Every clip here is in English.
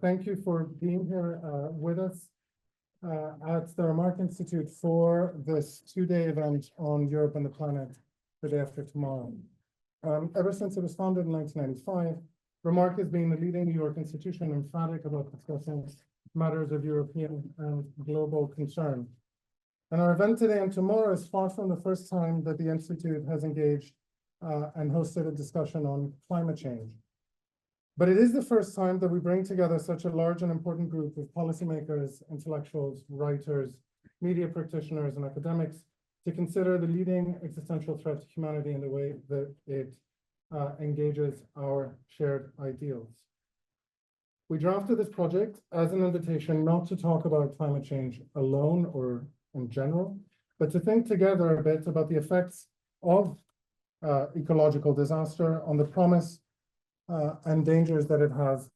Thank you for being here with us at the Remarque Institute for this two-day event on Europe and the planet the day after tomorrow. Ever since it was founded in 1995, Remarque has been the leading New York institution emphatic about discussing matters of European and global concern. And our event today and tomorrow is far from the first time that the Institute has engaged and hosted a discussion on climate change. But it is the first time that we bring together such a large and important group of policymakers, intellectuals, writers, media practitioners, and academics to consider the leading existential threat to humanity in the way that it engages our shared ideals. We drafted this project as an invitation not to talk about climate change alone or in general, but to think together a bit about the effects of ecological disaster on the promise and dangers that it has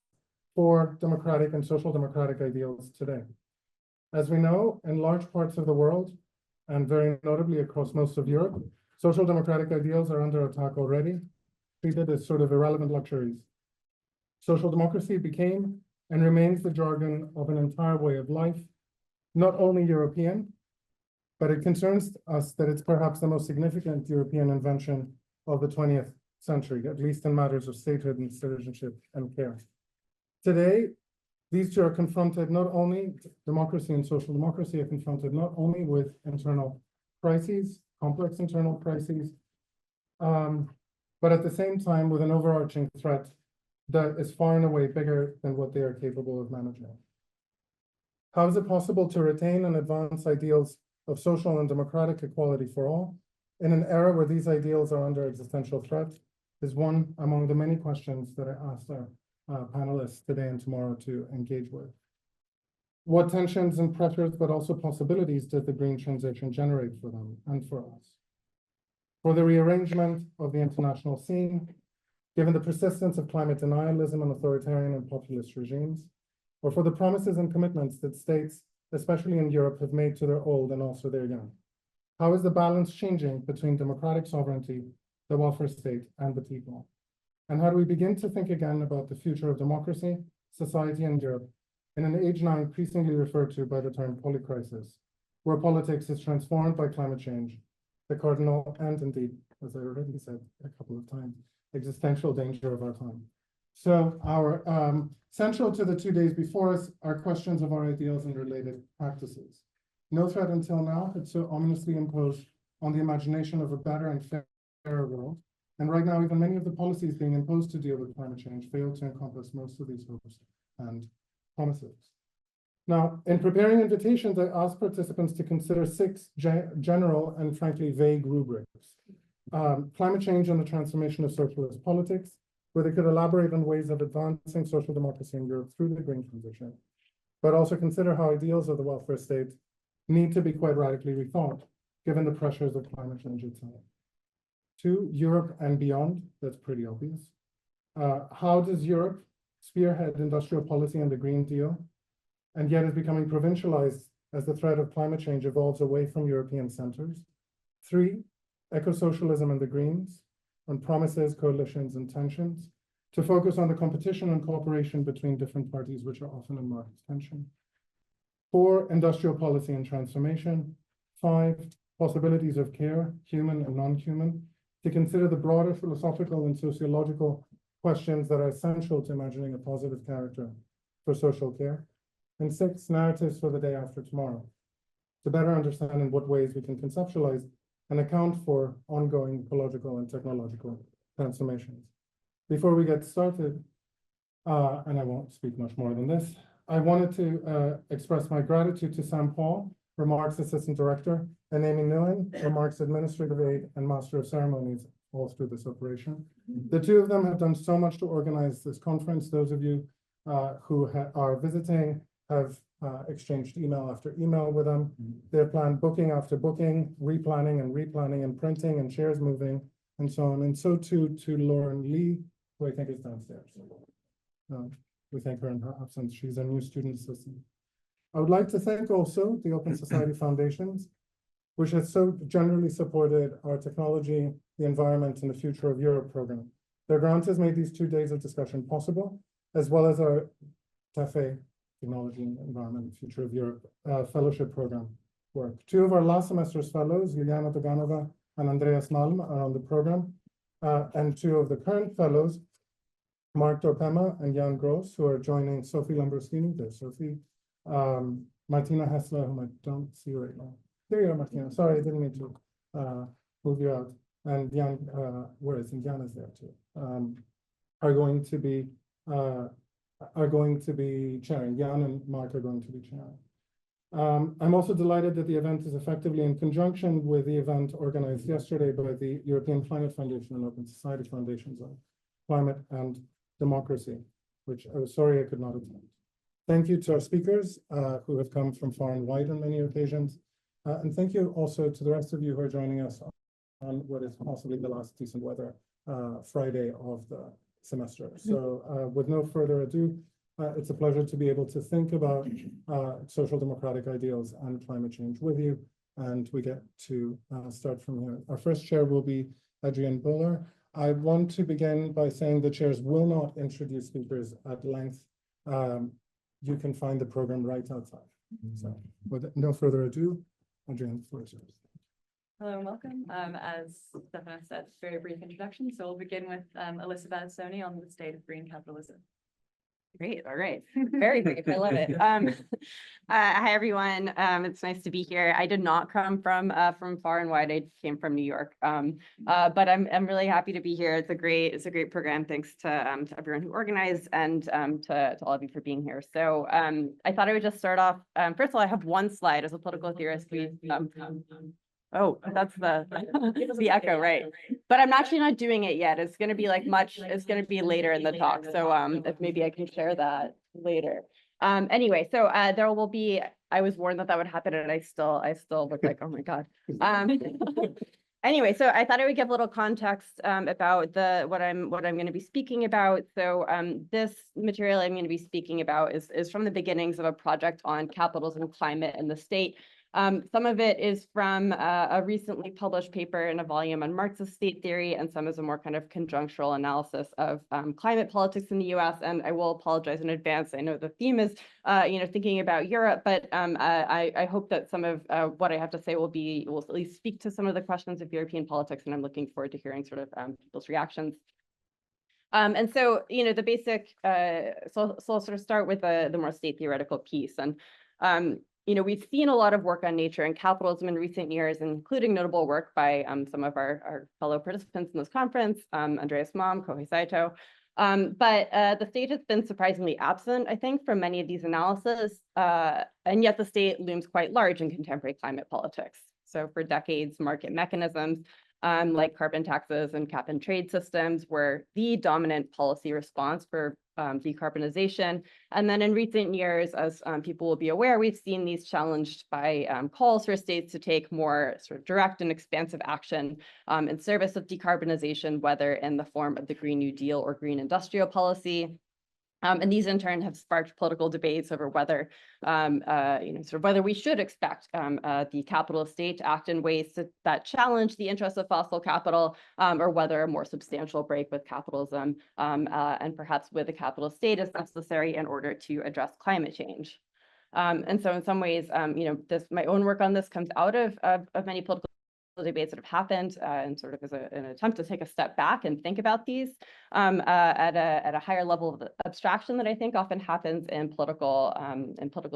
for democratic and social democratic ideals today. As we know, in large parts of the world, and very notably across most of Europe, social democratic ideals are under attack already, treated as sort of irrelevant luxuries. Social democracy became and remains the jargon of an entire way of life, not only European, but it concerns us that it's perhaps the most significant European invention of the 20th century, at least in matters of statehood and citizenship and care. Today, these two are confronted not only, democracy and social democracy are confronted not only with internal crises, complex internal crises, but at the same time with an overarching threat that is far and away bigger than what they are capable of managing. How is it possible to retain and advance ideals of social and democratic equality for all in an era where these ideals are under existential threat is one among the many questions that I asked our panelists today and tomorrow to engage with. What tensions and pressures, but also possibilities, does the green transition generate for them and for us? For the rearrangement of the international scene, given the persistence of climate denialism and authoritarian and populist regimes, or for the promises and commitments that states, especially in Europe, have made to their old and also their young? How is the balance changing between democratic sovereignty, the welfare state, and the people? And how do we begin to think again about the future of democracy, society, and Europe in an age now increasingly referred to by the term polycrisis, where politics is transformed by climate change, the cardinal and indeed, as I already said a couple of times, existential danger of our time? So our central to the 2 days before us are questions of our ideals and related practices. No threat until now had so ominously imposed on the imagination of a better and fairer world. And right now, even many of the policies being imposed to deal with climate change fail to encompass most of these hopes and promises. Now, in preparing invitations, I asked participants to consider 6 general and frankly vague rubrics. Climate change and the transformation of socialist politics, where they could elaborate on ways of advancing social democracy in Europe through the green transition, but also consider how ideals of the welfare state need to be quite radically rethought, given the pressures of climate change itself. 2, Europe and beyond, that's pretty obvious. How does Europe spearhead industrial policy and the Green Deal, and yet is becoming provincialized as the threat of climate change evolves away from European centers? 3, eco-socialism and the Greens, on promises, coalitions, and tensions, to focus on the competition and cooperation between different parties, which are often in market tension. 4, industrial policy and transformation. 5, possibilities of care, human and non-human, to consider the broader philosophical and sociological questions that are essential to imagining a positive character for social care. And 6, narratives for the day after tomorrow, to better understand in what ways we can conceptualize and account for ongoing ecological and technological transformations. Before we get started, and I won't speak much more than this, I wanted to express my gratitude to Sam Paul, Remarque's Assistant Director, and Amy Nguyen, Remarque's Administrative Aide and Master of Ceremonies, all through this operation. The two of them have done so much to organize this conference. Those of you who are visiting have exchanged email after email with them. They've planned booking after booking, replanning and printing and chairs moving and so on. And so too to Lauren Lee, who I think is downstairs. We thank her in her absence. She's a new student assistant. I would like to thank also the Open Society Foundations, which has so generally supported our technology, the environment, and the future of Europe program. Their grant has made these 2 days of discussion possible, as well as our TEFE, Technology and Environment, Future of Europe, fellowship program work. Two of our last semester's fellows, Liliana Doganova and Andreas Malm, are on the program. And two of the current fellows, Mark Dorpema and Jan Gross, who are joining Sophie Lambrosini. There's Sophie. Martina Hessler, whom I don't see right now. There you are, Martina. Sorry, I didn't mean to move you out. And Jan, where is Jan is there too. Are going to be chairing. Jan and Mark are going to be chairing. I'm also delighted that the event is effectively in conjunction with the event organized yesterday by the European Climate Foundation and Open Society Foundations on Climate and Democracy, which I was sorry I could not attend. Thank you to our speakers who have come from far and wide on many occasions. And thank you also to the rest of you who are joining us on what is possibly the last decent weather Friday of the semester. So with no further ado, it's a pleasure to be able to think about social democratic ideals and climate change with you. And we get to start from here. Our first chair will be Adrienne Buller. I want to begin by saying the chairs will not introduce speakers at length. You can find the program right outside. So with no further ado, Adrienne, the floor is yours. Hello and welcome. As Stefanos said, very brief introduction. So we'll begin with Alyssa Battistoni on the state of green capitalism. Great. All right. Very brief. I love it. Hi, everyone. It's nice to be here. I did not come from far and wide. I came from New York. But I'm really happy to be here. It's a great program. Thanks to everyone who organized and to all of you for being here. So I thought I would just start off. First of all, I have one slide as a political theorist. Oh, that's the echo, right? But I'm actually not doing it yet. It's going to be it's going to be later in the talk. So if maybe I can share that later. Anyway, so there will be, I was warned that would happen and I still look like, oh my God. Anyway, so I thought I would give a little context about what I'm going to be speaking about. So this material I'm going to be speaking about is from the beginnings of a project on capitalism, climate, and the state. Some of it is from a recently published paper in a volume on Marxist state theory, and some is a more kind of conjunctural analysis of climate politics in the US. And I will apologize in advance. I know the theme is, thinking about Europe, but I hope that some of what I have to say will at least speak to some of the questions of European politics, and I'm looking forward to hearing sort of people's reactions. And so, the basic, so I'll sort of start with the more state theoretical piece. And we've seen a lot of work on nature and capitalism in recent years, including notable work by some of our fellow participants in this conference, Andreas Malm, Kohei Saito. But the state has been surprisingly absent, I think, from many of these analyses, and yet the state looms quite large in contemporary climate politics. So for decades, market mechanisms like carbon taxes and cap and trade systems were the dominant policy response for decarbonization. And then in recent years, as people will be aware, we've seen these challenged by calls for states to take more sort of direct and expansive action in service of decarbonization, whether in the form of the Green New Deal or green industrial policy. And these in turn have sparked political debates over whether, whether we should expect the capitalist state to act in ways that challenge the interests of fossil capital, or whether a more substantial break with capitalism and perhaps with the capitalist state is necessary in order to address climate change. And so in some ways, my own work on this comes out of many political debates that have happened and sort of as an attempt to take a step back and think about these at a higher level of abstraction that I think often happens in political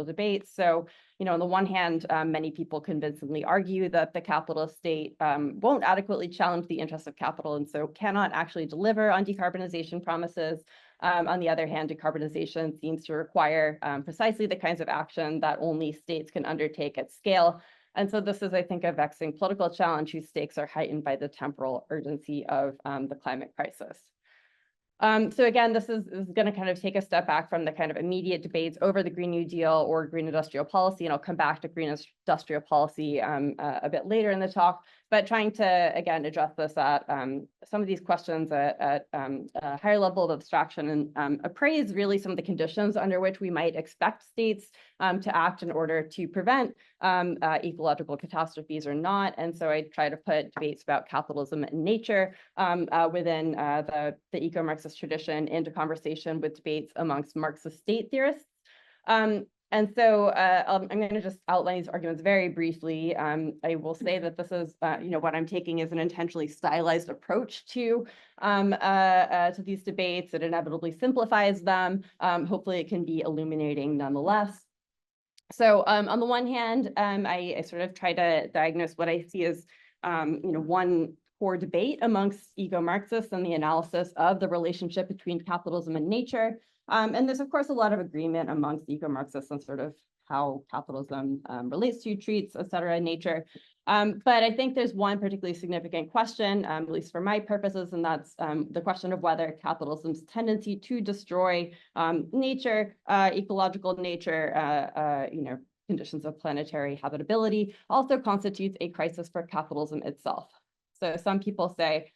debates. So, on the one hand, many people convincingly argue that the capitalist state won't adequately challenge the interests of capital and so cannot actually deliver on decarbonization promises. On the other hand, decarbonization seems to require precisely the kinds of action that only states can undertake at scale. And so this is, I think, a vexing political challenge whose stakes are heightened by the temporal urgency of the climate crisis. So again, this is going to kind of take a step back from the kind of immediate debates over the Green New Deal or green industrial policy, and I'll come back to green industrial policy a bit later in the talk. but trying to, again, address this at some of these questions at a higher level of abstraction and appraise really some of the conditions under which we might expect states to act in order to prevent ecological catastrophes or not. And so I try to put debates about capitalism and nature within the eco-Marxist tradition into conversation with debates amongst Marxist state theorists. And so I'm going to just outline these arguments very briefly. I will say that this is, what I'm taking is an intentionally stylized approach to these debates. It inevitably simplifies them. Hopefully it can be illuminating nonetheless. So on the one hand, I sort of try to diagnose what I see as, one core debate amongst eco-Marxists and the analysis of the relationship between capitalism and nature. And there's, of course, a lot of agreement amongst eco-Marxists on sort of how capitalism relates to, treats, et cetera, nature. But I think there's one particularly significant question, at least for my purposes, and that's the question of whether capitalism's tendency to destroy nature, ecological nature, conditions of planetary habitability also constitutes a crisis for capitalism itself. So some people say,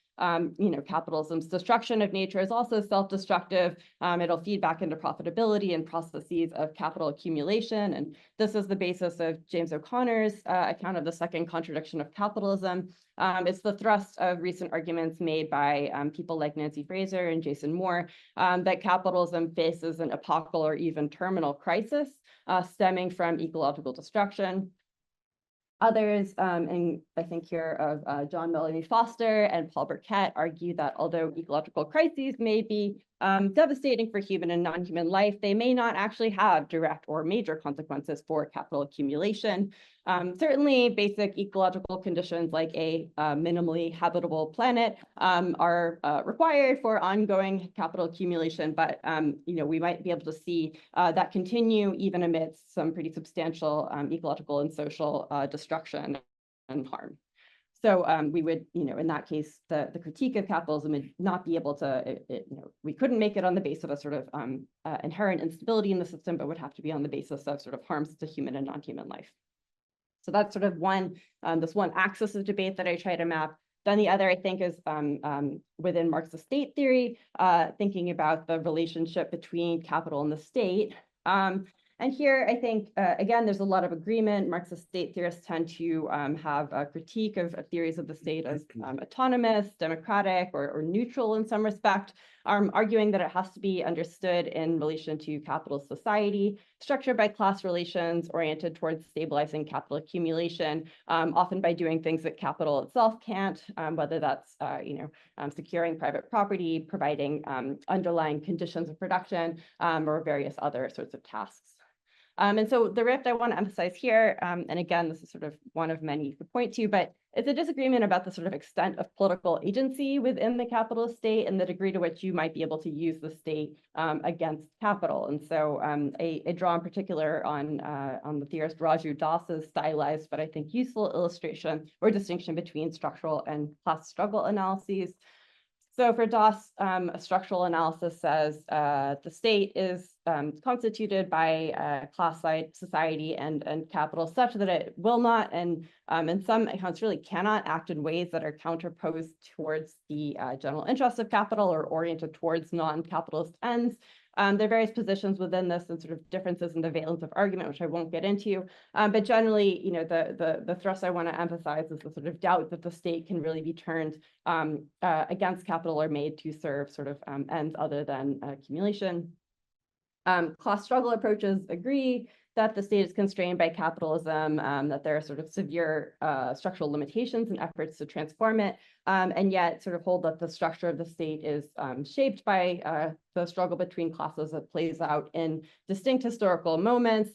capitalism's destruction of nature is also self-destructive. It'll feed back into profitability and processes of capital accumulation. And this is the basis of James O'Connor's account of the second contradiction of capitalism. It's the thrust of recent arguments made by people like Nancy Fraser and Jason Moore that capitalism faces an epochal or even terminal crisis stemming from ecological destruction. Others, and I think here of John Melanie Foster and Paul Burkett, argue that although ecological crises may be devastating for human and non-human life, they may not actually have direct or major consequences for capital accumulation. Certainly, basic ecological conditions like a minimally habitable planet are required for ongoing capital accumulation, but we might be able to see that continue even amidst some pretty substantial ecological and social destruction and harm. So we would, in that case, the critique of capitalism would not be able to, we couldn't make it on the basis of a sort of inherent instability in the system, but would have to be on the basis of sort of harms to human and non-human life. So that's sort of this one axis of debate that I try to map. Then the other, I think, is within Marxist state theory, thinking about the relationship between capital and the state. And here, I think, again, there's a lot of agreement. Marxist state theorists tend to have a critique of theories of the state as autonomous, democratic, or neutral in some respect, arguing that it has to be understood in relation to capitalist society, structured by class relations, oriented towards stabilizing capital accumulation, often by doing things that capital itself can't, whether that's securing private property, providing underlying conditions of production, or various other sorts of tasks. And so the rift I want to emphasize here, and again, this is sort of one of many you could point to, but it's a disagreement about the sort of extent of political agency within the capitalist state and the degree to which you might be able to use the state against capital. And so I draw in particular on the theorist Raju Das's stylized, but I think useful illustration or distinction between structural and class struggle analyses. So for Das, a structural analysis says the state is constituted by class society and capital such that it will not, and in some accounts really cannot act in ways that are counterposed towards the general interest of capital or oriented towards non-capitalist ends. There are various positions within this and sort of differences in the valence of argument, which I won't get into. But generally, the thrust I want to emphasize is the sort of doubt that the state can really be turned against capital or made to serve sort of ends other than accumulation. Class struggle approaches agree that the state is constrained by capitalism, that there are sort of severe structural limitations and efforts to transform it, and yet sort of hold that the structure of the state is shaped by the struggle between classes that plays out in distinct historical moments,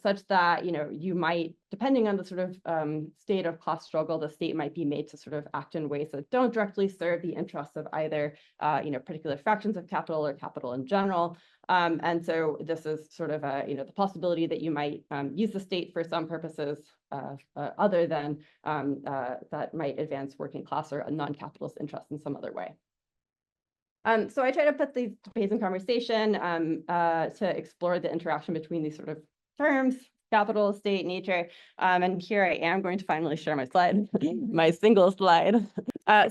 such that, you might, depending on the sort of state of class struggle, the state might be made to sort of act in ways that don't directly serve the interests of either, particular fractions of capital or capital in general. And so this is sort of the possibility that you might use the state for some purposes other than that might advance working class or a non-capitalist interest in some other way. So I try to put these debates in conversation to explore the interaction between these sort of terms, capital, state, nature. And here I am going to finally share my slide, my single slide.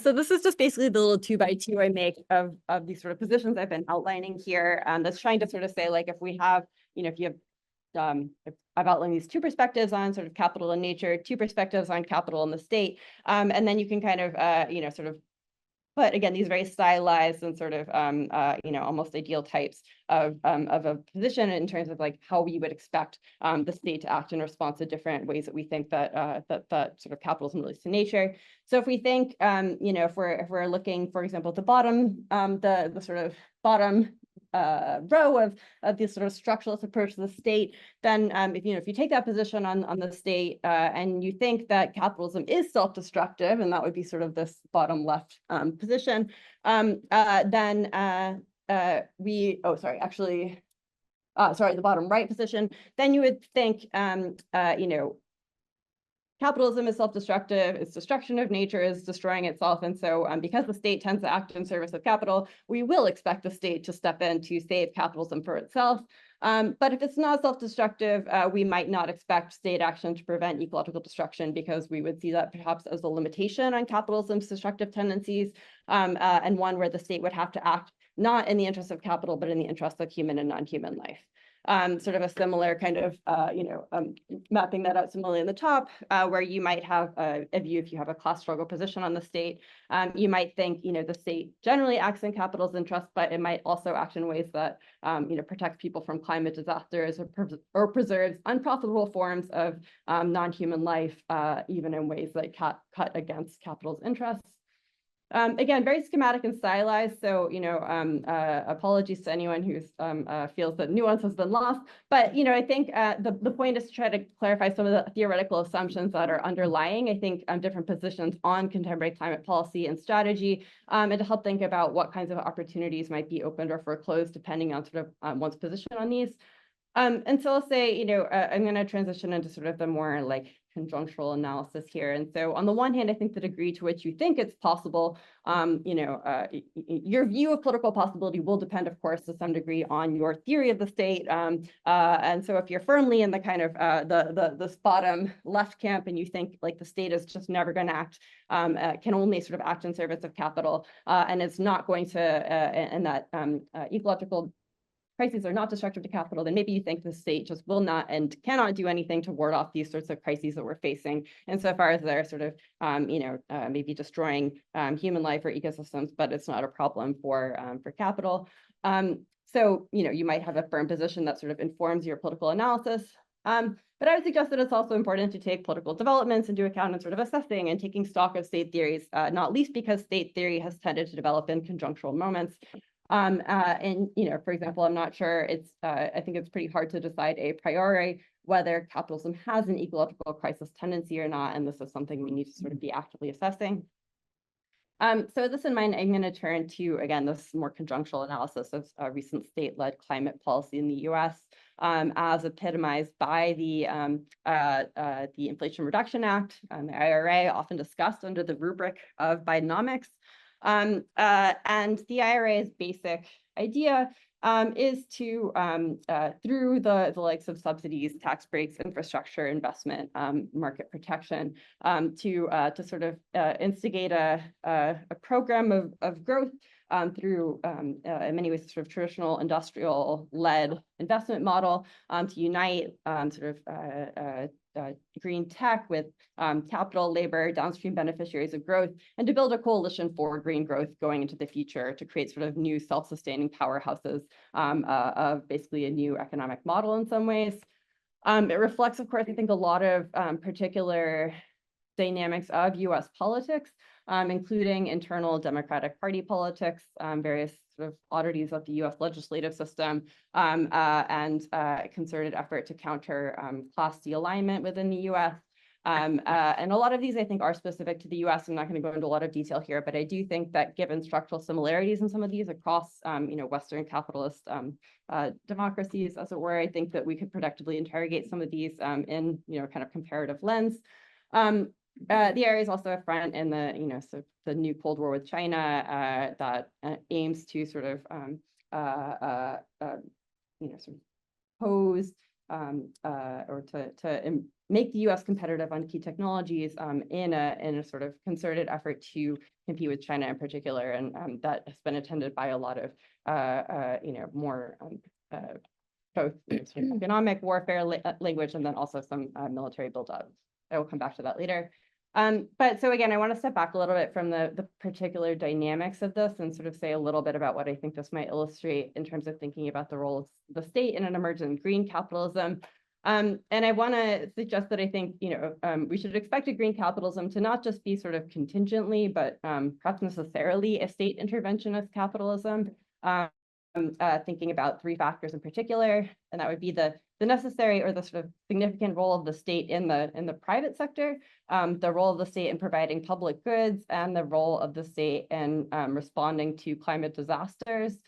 So this is just basically the little 2x2 I make of these sort of positions I've been outlining here. That's trying to sort of say, like, if we have, if you have if I've outlined these two perspectives on sort of capital and nature, two perspectives on capital and the state, and then you can kind of, sort of put, again, these very stylized and sort of, almost ideal types of a position in terms of like how we would expect the state to act in response to different ways that we think that that sort of capitalism relates to nature. So if we think, if we're looking, for example, at the bottom, the sort of bottom row of this sort of structuralist approach to the state, then if you take that position on the state and you think that capitalism is self-destructive, and that would be sort of this bottom left position, then the bottom right position, then you would think capitalism is self-destructive, its destruction of nature is destroying itself. And so because the state tends to act in service of capital, we will expect the state to step in to save capitalism for itself. But if it's not self-destructive, we might not expect state action to prevent ecological destruction, because we would see that perhaps as a limitation on capitalism's destructive tendencies, and one where the state would have to act not in the interest of capital, but in the interest of human and non-human life. Sort of a similar kind of, mapping that out similarly in the top, where you might have a view, if you have a class struggle position on the state, you might think, the state generally acts in capital's interest, but it might also act in ways that, protects people from climate disasters or preserves unprofitable forms of non-human life, even in ways that cut against capital's interests. Again, very schematic and stylized. So, apologies to anyone who feels that nuance has been lost. But, I think the point is to try to clarify some of the theoretical assumptions that are underlying, I think, different positions on contemporary climate policy and strategy, and to help think about what kinds of opportunities might be opened or foreclosed depending on sort of one's position on these. And so I'll say, I'm going to transition into sort of the more like conjunctural analysis here. And so on the one hand, I think the degree to which you think it's possible, your view of political possibility will depend, of course, to some degree on your theory of the state. And so if you're firmly in the kind of this bottom left camp and you think like the state is just never going to act, can only sort of act in service of capital, and it's not going to, and that ecological crises are not destructive to capital, then maybe you think the state just will not and cannot do anything to ward off these sorts of crises that we're facing, insofar as they're sort of, maybe destroying human life or ecosystems, but it's not a problem for capital. So, you might have a firm position that sort of informs your political analysis. But I would suggest that it's also important to take political developments into account and sort of assessing and taking stock of state theories, not least because state theory has tended to develop in conjunctural moments. And, for example, I'm not sure I think it's pretty hard to decide a priori whether capitalism has an ecological crisis tendency or not. And this is something we need to sort of be actively assessing. So with this in mind, I'm going to turn to, again, this more conjunctural analysis of recent state-led climate policy in the US, as epitomized by the Inflation Reduction Act, the IRA, often discussed under the rubric of Bidenomics. And the IRA's basic idea is to, through the likes of subsidies, tax breaks, infrastructure investment, market protection, to sort of instigate a program of growth through, in many ways, sort of traditional industrial-led investment model, to unite sort of green tech with capital, labor, downstream beneficiaries of growth, and to build a coalition for green growth going into the future to create sort of new self-sustaining powerhouses of basically a new economic model in some ways. It reflects, of course, I think a lot of particular dynamics of US politics, including internal Democratic Party politics, various sort of oddities of the US legislative system, and concerted effort to counter class de-alignment within the US. And a lot of these, I think, are specific to the US. I'm not going to go into a lot of detail here, but I do think that given structural similarities in some of these across, Western capitalist democracies, as it were, I think that we could productively interrogate some of these in, kind of comparative lens. The area is also a front in the, so the new Cold War with China that aims to sort of, sort of pose make the US competitive on key technologies in a sort of concerted effort to compete with China in particular. And that has been attended by a lot of, more both sort of economic warfare language and then also some military buildup. I will come back to that later. But so again, I want to step back a little bit from the particular dynamics of this and sort of say a little bit about what I think this might illustrate in terms of thinking about the role of the state in an emergent green capitalism. And I want to suggest that I think, we should expect a green capitalism to not just be sort of contingently, but perhaps necessarily a state interventionist capitalism. Thinking about three factors in particular, and that would be the necessary or the sort of significant role of the state in the private sector, the role of the state in providing public goods, and the role of the state in responding to climate disasters.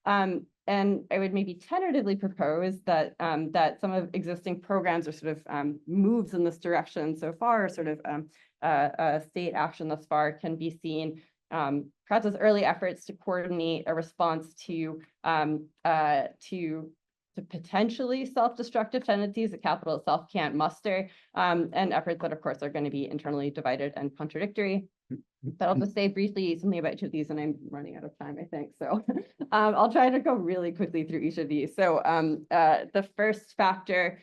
And I would maybe tentatively propose that that some of existing programs or sort of moves in this direction so far, sort of state action thus far, can be seen perhaps as early efforts to coordinate a response to potentially self-destructive tendencies that capital itself can't muster, and efforts that, of course, are going to be internally divided and contradictory. But I'll just say briefly something about each of these, and I'm running out of time, I think. So I'll try to go really quickly through each of these. So the first factor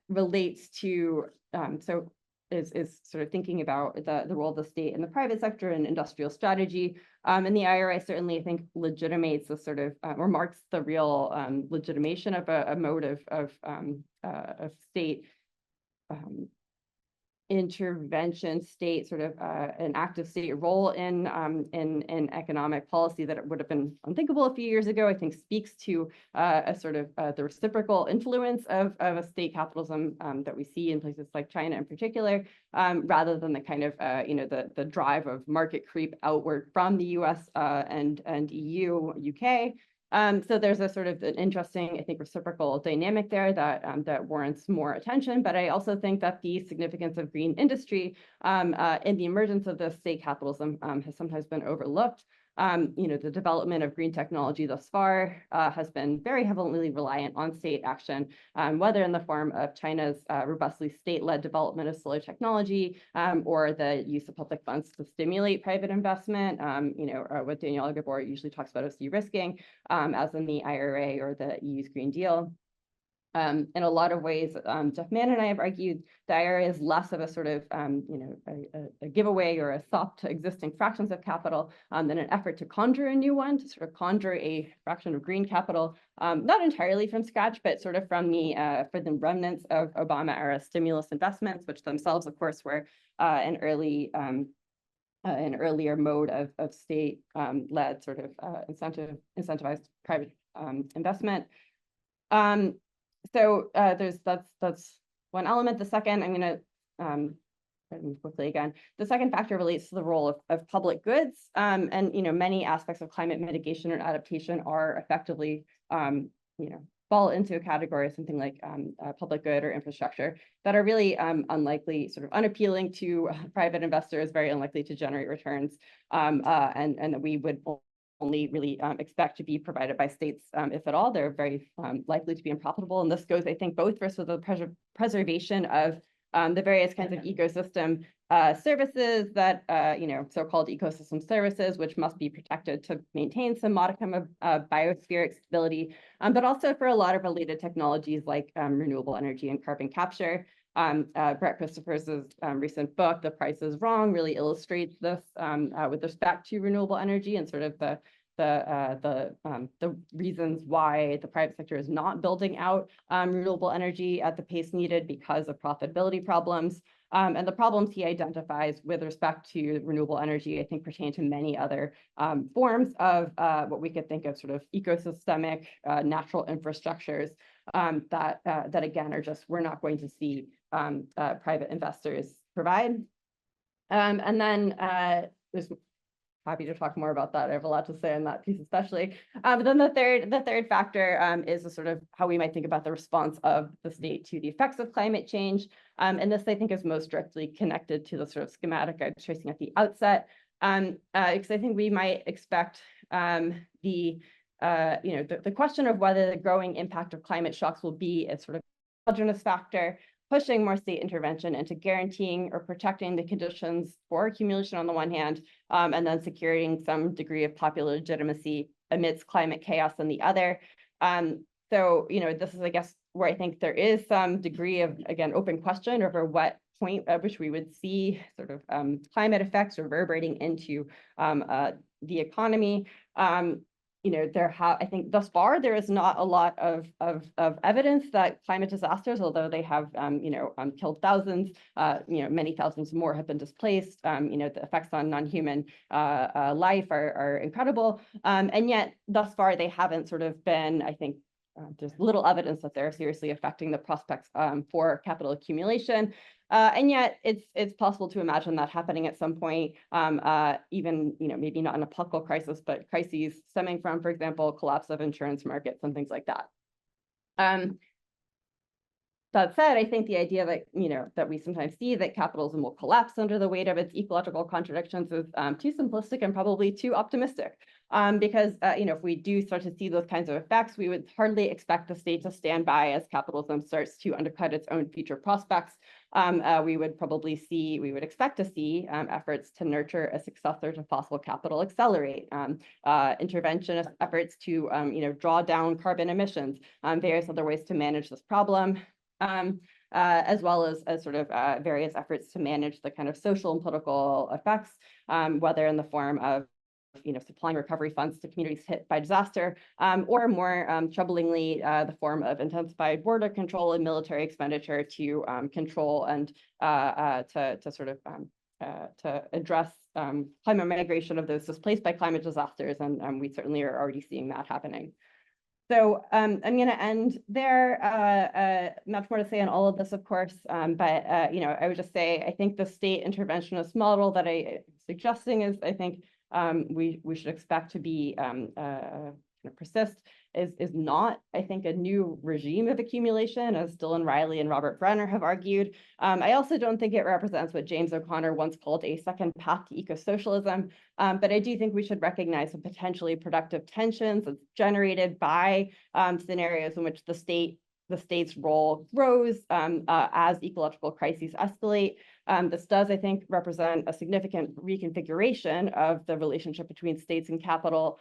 relates to, is sort of thinking about the role of the state in the private sector and industrial strategy. And the IRA certainly, I think, legitimates the sort of, or marks the real legitimation of a mode of state intervention, state sort of an active state role in economic policy that would have been unthinkable a few years ago. I think speaks to a sort of the reciprocal influence of a state capitalism that we see in places like China in particular, rather than the kind of the drive of market creep outward from the US and EU, UK. So there's a sort of an interesting, I think, reciprocal dynamic there that that warrants more attention. But I also think that the significance of green industry in the emergence of the state capitalism has sometimes been overlooked. The development of green technology thus far has been very heavily reliant on state action, whether in the form of China's robustly state-led development of solar technology, or the use of public funds to stimulate private investment, what Daniela Gabor usually talks about as de-risking, as in the IRA or the EU's Green Deal. In a lot of ways, Jeff Mann and I have argued the IRA is less of a sort of, a giveaway or a sop to existing fractions of capital than an effort to conjure a new one, to sort of conjure a fraction of green capital, not entirely from scratch, but sort of from for the remnants of Obama-era stimulus investments, which themselves, of course, were an earlier mode of state-led sort of incentivized private investment. So that's one element. The second, I'm going to quickly again. The second factor relates to the role of public goods, and many aspects of climate mitigation and adaptation are effectively fall into a category of something like public good or infrastructure that are really unlikely, sort of unappealing to private investors, very unlikely to generate returns, and that we would only really expect to be provided by states, if at all. They're very likely to be unprofitable. And this goes, I think, both for the preservation of the various kinds of ecosystem services that, so-called ecosystem services, which must be protected to maintain some modicum of biospheric stability, but also for a lot of related technologies like renewable energy and carbon capture. Brett Christopher's recent book, The Price is Wrong, really illustrates this with respect to renewable energy and sort of the reasons why the private sector is not building out renewable energy at the pace needed because of profitability problems. And the problems he identifies with respect to renewable energy, I think, pertain to many other forms of what we could think of sort of ecosystemic natural infrastructures that again are just, we're not going to see private investors provide. And then there's happy to talk more about that. I have a lot to say on that piece, especially. But then the third factor is a sort of how we might think about the response of the state to the effects of climate change. And this, I think, is most directly connected to the sort of schematic I was tracing at the outset. Because I think we might expect the the question of whether the growing impact of climate shocks will be a sort of exogenous factor, pushing more state intervention into guaranteeing or protecting the conditions for accumulation on the one hand, and then securing some degree of popular legitimacy amidst climate chaos on the other. So, this is, I guess, where I think there is some degree of, again, open question over what point at which we would see sort of climate effects reverberating into the economy. I think thus far there is not a lot of evidence that climate disasters, although they have killed thousands, many thousands more have been displaced. The effects on non-human life are incredible, and yet thus far they haven't sort of been, I think. There's little evidence that they're seriously affecting the prospects for capital accumulation. And yet it's possible to imagine that happening at some point, even, maybe not an apocalyptic crisis, but crises stemming from, for example, collapse of insurance markets and things like that. That said, I think the idea that, that we sometimes see that capitalism will collapse under the weight of its ecological contradictions is too simplistic and probably too optimistic. Because, if we do start to see those kinds of effects, we would hardly expect the state to stand by as capitalism starts to undercut its own future prospects. We would expect to see efforts to nurture a successor to fossil capital accelerate, interventionist efforts to, draw down carbon emissions, various other ways to manage this problem. As well as sort of various efforts to manage the kind of social and political effects, whether in the form of supplying recovery funds to communities hit by disaster, or more troublingly, the form of intensified border control and military expenditure to control and to address climate migration of those displaced by climate disasters, and we certainly are already seeing that happening. So I'm going to end there. Much more to say on all of this, of course, but I would just say I think the state interventionist model that I'm suggesting is, I think, we should expect to be persist is not, I think, a new regime of accumulation, as Dylan Riley and Robert Brenner have argued. I also don't think it represents what James O'Connor once called a second path to eco-socialism, but I do think we should recognize the potentially productive tensions that's generated by scenarios in which the state's role grows as ecological crises escalate. This does, I think, represent a significant reconfiguration of the relationship between states and capital,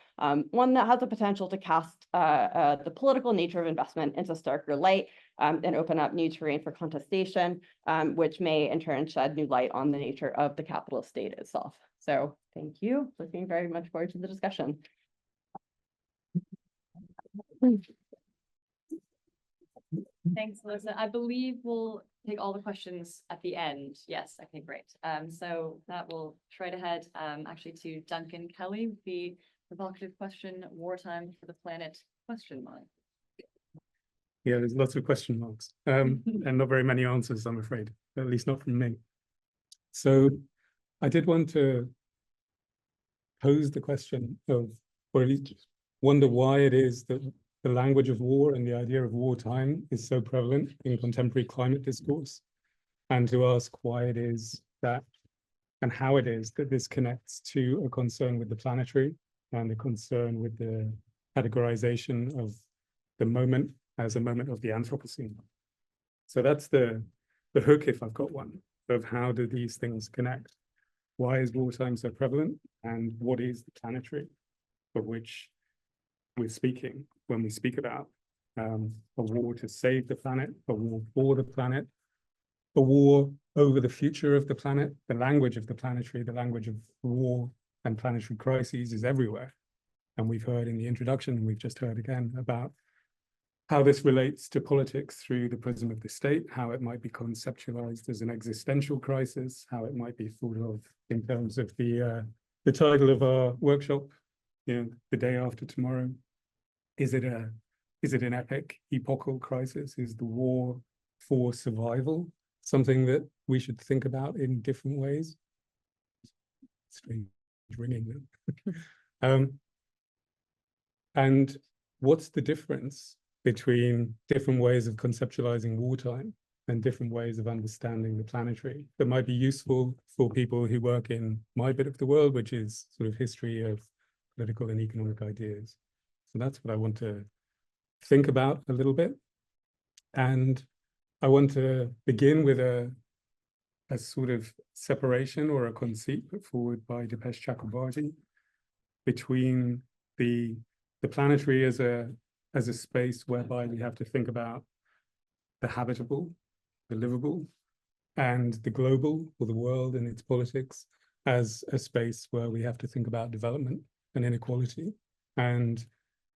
one that has the potential to cast the political nature of investment into starker light and open up new terrain for contestation, which may in turn shed new light on the nature of the capitalist state itself. So thank you. Looking very much forward to the discussion. Thanks, Alyssa. I believe we'll take all the questions at the end. Yes, okay, great. So that will straight ahead actually to Duncan Kelly, the provocative question, wartime for the planet, question mark. Yeah, there's lots of question marks and not very many answers, I'm afraid, at least not from me. So I did want to pose the question of, or at least wonder why it is that the language of war and the idea of wartime is so prevalent in contemporary climate discourse, and to ask why it is that, and how it is that this connects to a concern with the planetary and a concern with the categorization of the moment as a moment of the Anthropocene. So that's the hook, if I've got one, of how do these things connect? Why is wartime so prevalent? And what is the planetary of which we're speaking when we speak about a war to save the planet, a war for the planet, a war over the future of the planet? The language of the planetary, the language of war and planetary crises is everywhere. And we've heard in the introduction, and we've just heard again about how this relates to politics through the prism of the state, how it might be conceptualized as an existential crisis, how it might be thought of in terms of the title of our workshop, the day after tomorrow. Is it an epic epochal crisis? Is the war for survival something that we should think about in different ways? Strange ringing. And what's the difference between different ways of conceptualizing wartime and different ways of understanding the planetary that might be useful for people who work in my bit of the world, which is sort of history of political and economic ideas? So that's what I want to think about a little bit. And I want to begin with a sort of separation or a conceit put forward by Dipesh Chakrabarty between the planetary as a space whereby we have to think about the habitable, the livable, and the global, or the world and its politics, as a space where we have to think about development and inequality. And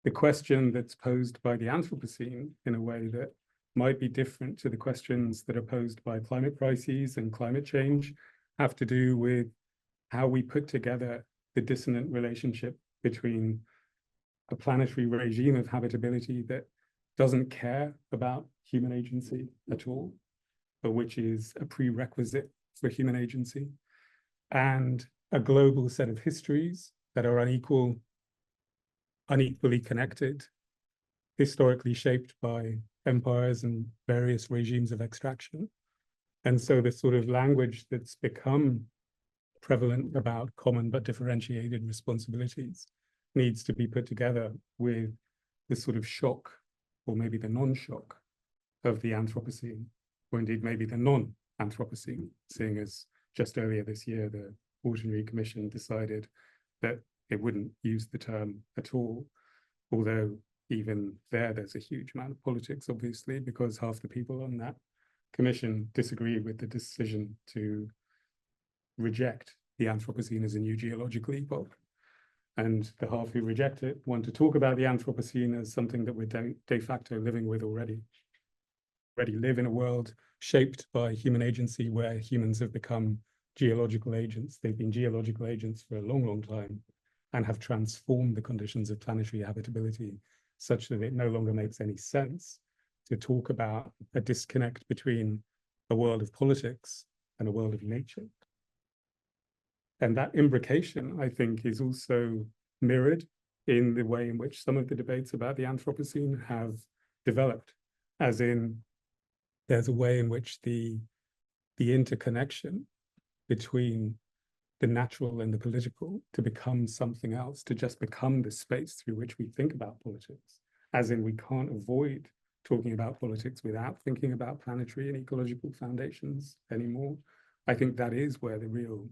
the question that's posed by the Anthropocene in a way that might be different to the questions that are posed by climate crises and climate change have to do with how we put together the dissonant relationship between a planetary regime of habitability that doesn't care about human agency at all, but which is a prerequisite for human agency, and a global set of histories that are unequally connected, historically shaped by empires and various regimes of extraction. And so the sort of language that's become prevalent about common but differentiated responsibilities needs to be put together with the sort of shock, or maybe the non-shock, of the Anthropocene, or indeed maybe the non-Anthropocene, seeing as just earlier this year, the Ordinary Commission decided that it wouldn't use the term at all, although even there's a huge amount of politics, obviously, because half the people on that commission disagree with the decision to reject the Anthropocene as a new geological epoch. And the half who reject it want to talk about the Anthropocene as something that we're de facto living with already. Already live in a world shaped by human agency where humans have become geological agents. They've been geological agents for a long, long time and have transformed the conditions of planetary habitability such that it no longer makes any sense to talk about a disconnect between a world of politics and a world of nature. And that imbrication, I think, is also mirrored in the way in which some of the debates about the Anthropocene have developed, as in there's a way in which the interconnection between the natural and the political to become something else, to just become the space through which we think about politics, as in we can't avoid talking about politics without thinking about planetary and ecological foundations anymore. I think that is where the real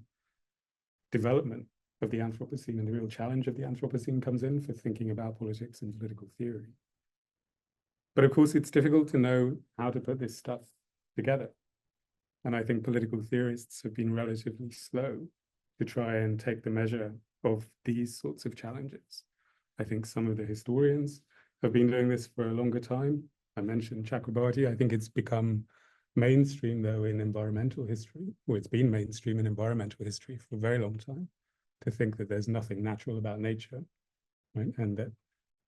development of the Anthropocene and the real challenge of the Anthropocene comes in for thinking about politics and political theory. But of course, it's difficult to know how to put this stuff together. And I think political theorists have been relatively slow to try and take the measure of these sorts of challenges. I think some of the historians have been doing this for a longer time. I mentioned Chakrabarty. I think it's become mainstream, though, in environmental history, or it's been mainstream in environmental history for a very long time, to think that there's nothing natural about nature, right? And that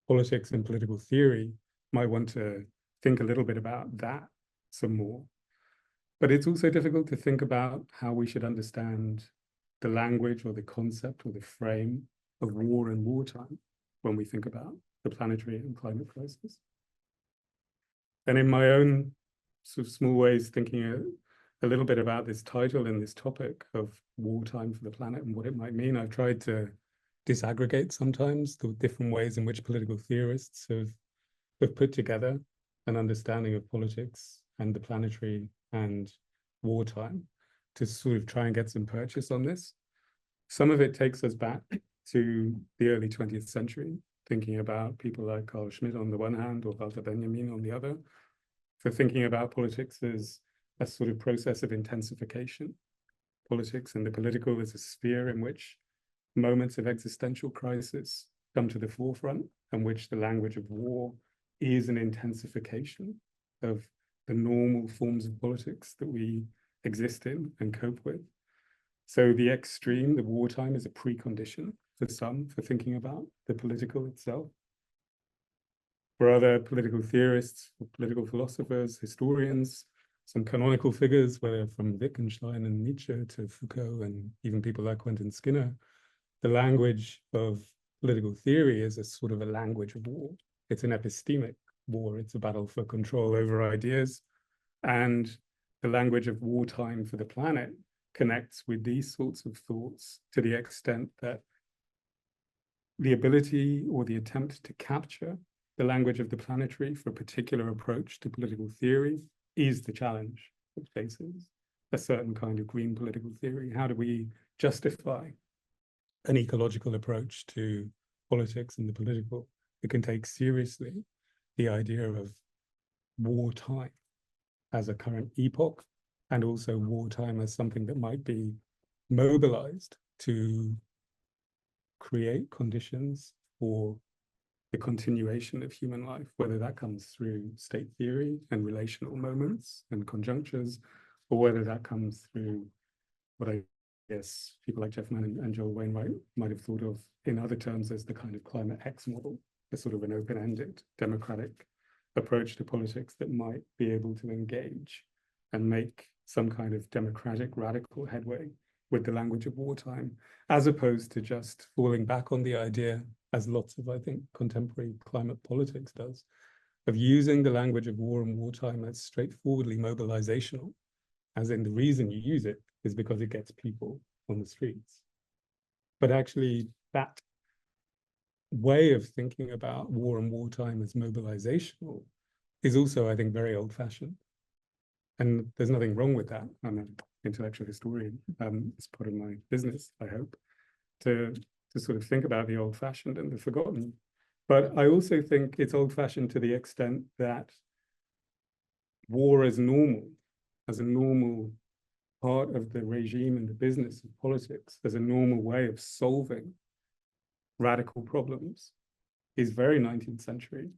politics and political theory might want to think a little bit about that some more. But it's also difficult to think about how we should understand the language or the concept or the frame of war and wartime when we think about the planetary and climate crisis. And in my own sort of small ways, thinking a little bit about this title and this topic of wartime for the planet and what it might mean, I've tried to disaggregate sometimes the different ways in which political theorists have put together an understanding of politics and the planetary and wartime to sort of try and get some purchase on this. Some of it takes us back to the early 20th century, thinking about people like Carl Schmitt on the one hand or Walter Benjamin on the other, for thinking about politics as a sort of process of intensification. Politics and the political is a sphere in which moments of existential crisis come to the forefront, and which the language of war is an intensification of the normal forms of politics that we exist in and cope with. So the extreme, the wartime, is a precondition for some for thinking about the political itself. For other political theorists, political philosophers, historians, some canonical figures, whether from Wittgenstein and Nietzsche to Foucault and even people like Quentin Skinner, the language of political theory is a sort of a language of war. It's an epistemic war. It's a battle for control over ideas. And the language of wartime for the planet connects with these sorts of thoughts to the extent that the ability or the attempt to capture the language of the planetary for a particular approach to political theory is the challenge that faces a certain kind of green political theory. How do we justify an ecological approach to politics and the political that can take seriously the idea of wartime as a current epoch, and also wartime as something that might be mobilized to create conditions for the continuation of human life, whether that comes through state theory and relational moments and conjunctures, or whether that comes through what I guess people like Jeff Mann and Joel Wainwright might have thought of in other terms as the kind of climate X model, a sort of an open-ended democratic approach to politics that might be able to engage and make some kind of democratic radical headway with the language of wartime, as opposed to just falling back on the idea, as lots of, I think, contemporary climate politics does, of using the language of war and wartime as straightforwardly mobilizational, as in the reason you use it is because it gets people on the streets. But actually, that way of thinking about war and wartime as mobilizational is also, I think, very old-fashioned. And there's nothing wrong with that. I'm an intellectual historian. It's part of my business, I hope, to sort of think about the old-fashioned and the forgotten. But I also think it's old-fashioned to the extent that war as normal, as a normal part of the regime and the business of politics, as a normal way of solving radical problems, is very 19th century.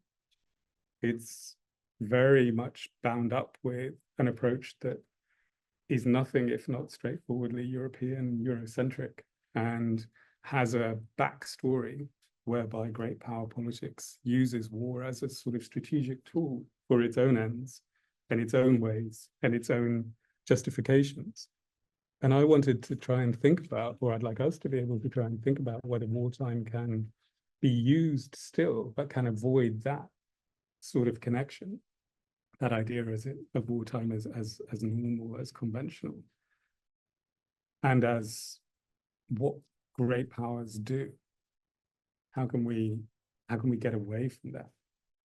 It's very much bound up with an approach that is nothing if not straightforwardly European, Eurocentric, and has a backstory whereby great power politics uses war as a sort of strategic tool for its own ends and its own ways and its own justifications. And I wanted to try and think about, or I'd like us to be able to try and think about whether wartime can be used still, but can avoid that sort of connection, that idea of wartime as normal, as conventional, and as what great powers do. How can we get away from that?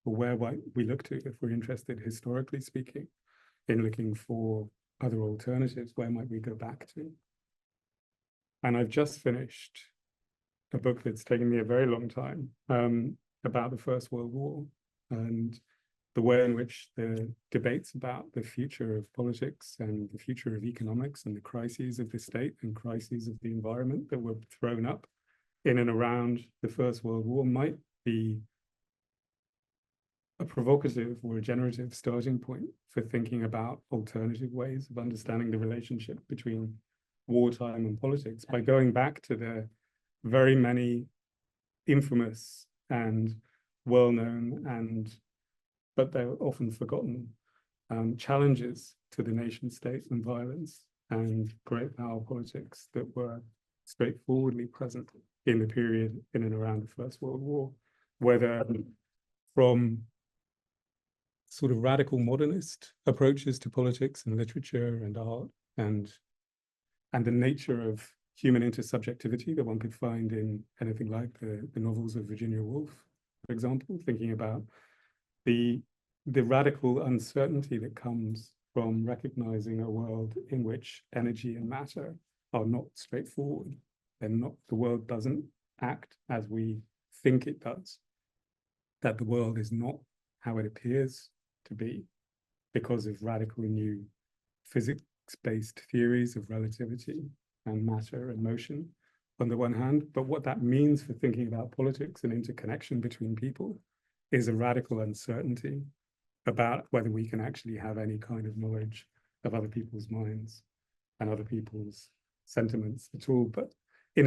Or where we look to, if we're interested, historically speaking, in looking for other alternatives, where might we go back to? And I've just finished a book that's taken me a very long time about the First World War and the way in which the debates about the future of politics and the future of economics and the crises of the state and crises of the environment that were thrown up in and around the First World War might be a provocative or a generative starting point for thinking about alternative ways of understanding the relationship between wartime and politics by going back to the very many infamous and well-known but they're often forgotten challenges to the nation state and violence and great power politics that were straightforwardly present in the period in and around the First World War, whether from sort of radical modernist approaches to politics and literature and art and the nature of human intersubjectivity that one could find in anything like the novels of Virginia Woolf, for example, thinking about the radical uncertainty that comes from recognizing a world in which energy and matter are not straightforward. The world doesn't act as we think it does, that the world is not how it appears to be because of radical new physics-based theories of relativity and matter and motion on the one hand, but what that means for thinking about politics and interconnection between people is a radical uncertainty about whether we can actually have any kind of knowledge of other people's minds and other people's sentiments at all. But in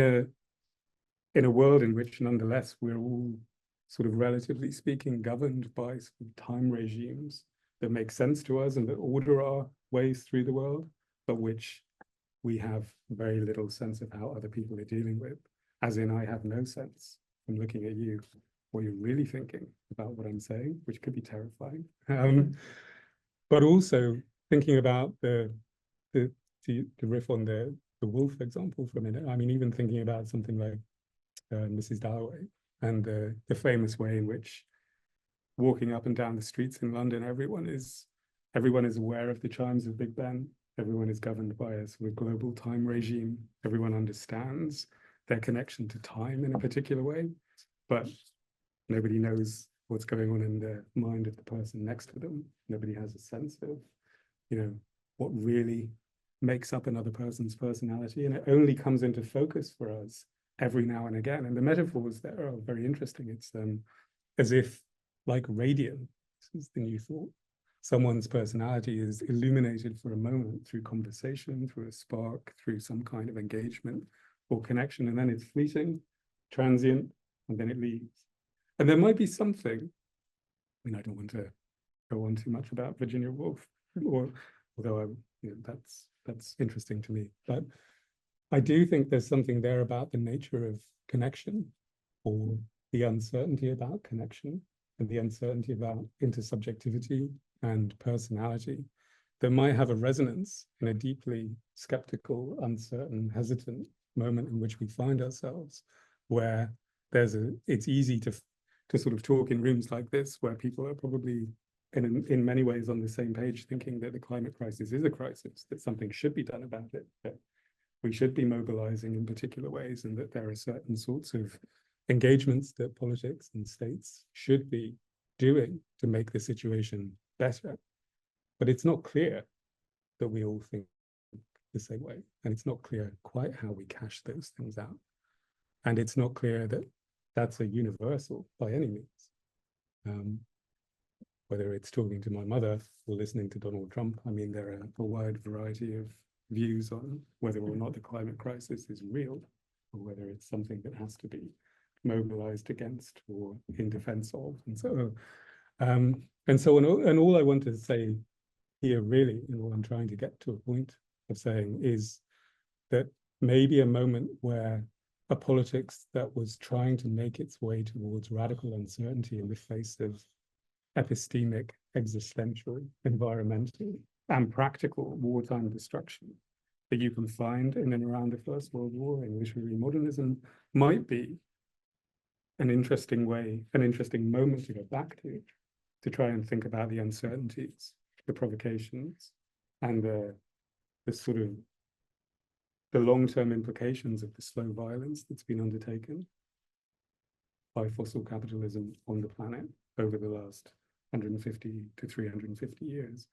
a world in which nonetheless we're all sort of relatively speaking governed by sort of time regimes that make sense to us and that order our ways through the world, but which we have very little sense of how other people are dealing with, as in I have no sense from looking at you what you're really thinking about what I'm saying, which could be terrifying. But also thinking about the riff on the Wolf example for a minute. I mean, even thinking about something like Mrs. Dalloway, and the famous way in which walking up and down the streets in London, everyone is aware of the chimes of Big Ben. Everyone is governed by a sort of global time regime. Everyone understands their connection to time in a particular way, but nobody knows what's going on in the mind of the person next to them. Nobody has a sense of, what really makes up another person's personality, and it only comes into focus for us every now and again. And the metaphors there are very interesting. It's as if, like radium, this is the new thought, someone's personality is illuminated for a moment through conversation, through a spark, through some kind of engagement or connection, and then it's fleeting, transient, and then it leaves. And there might be something, I don't want to go on too much about Virginia Woolf, although that's interesting to me, but I do think there's something there about the nature of connection, or the uncertainty about connection, and the uncertainty about intersubjectivity and personality that might have a resonance in a deeply skeptical, uncertain, hesitant moment in which we find ourselves, where it's easy to sort of talk in rooms like this, where people are probably in many ways on the same page, thinking that the climate crisis is a crisis, that something should be done about it, that we should be mobilizing in particular ways, and that there are certain sorts of engagements that politics and states should be doing to make the situation better. But it's not clear that we all think the same way, and it's not clear quite how we cash those things out. And it's not clear that that's a universal by any means. Whether it's talking to my mother or listening to Donald Trump, there are a wide variety of views on whether or not the climate crisis is real, or whether it's something that has to be mobilized against or in defense of. And all I want to say here, really, and what I'm trying to get to a point of saying, is that maybe a moment where a politics that was trying to make its way towards radical uncertainty in the face of epistemic, existential, environmental, and practical wartime destruction that you can find in and around the First World War in literary modernism might be an interesting way, an interesting moment to go back to try and think about the uncertainties, the provocations, and the sort of the long-term implications of the slow violence that's been undertaken by fossil capitalism on the planet over the last 150 to 350 years.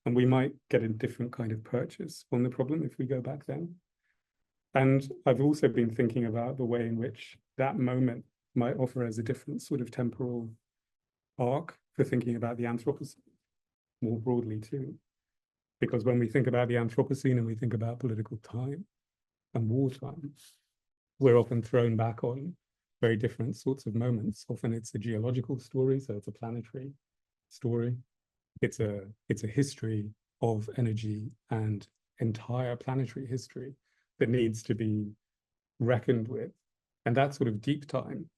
And we might get a different kind of purchase on the problem if we go back then. And I've also been thinking about the way in which that moment might offer us a different sort of temporal arc for thinking about the Anthropocene more broadly too. Because when we think about the Anthropocene and we think about political time and wartime, we're often thrown back on very different sorts of moments. Often it's a geological story, so it's a planetary story. It's a history of energy and entire planetary history that needs to be reckoned with. And that sort of deep time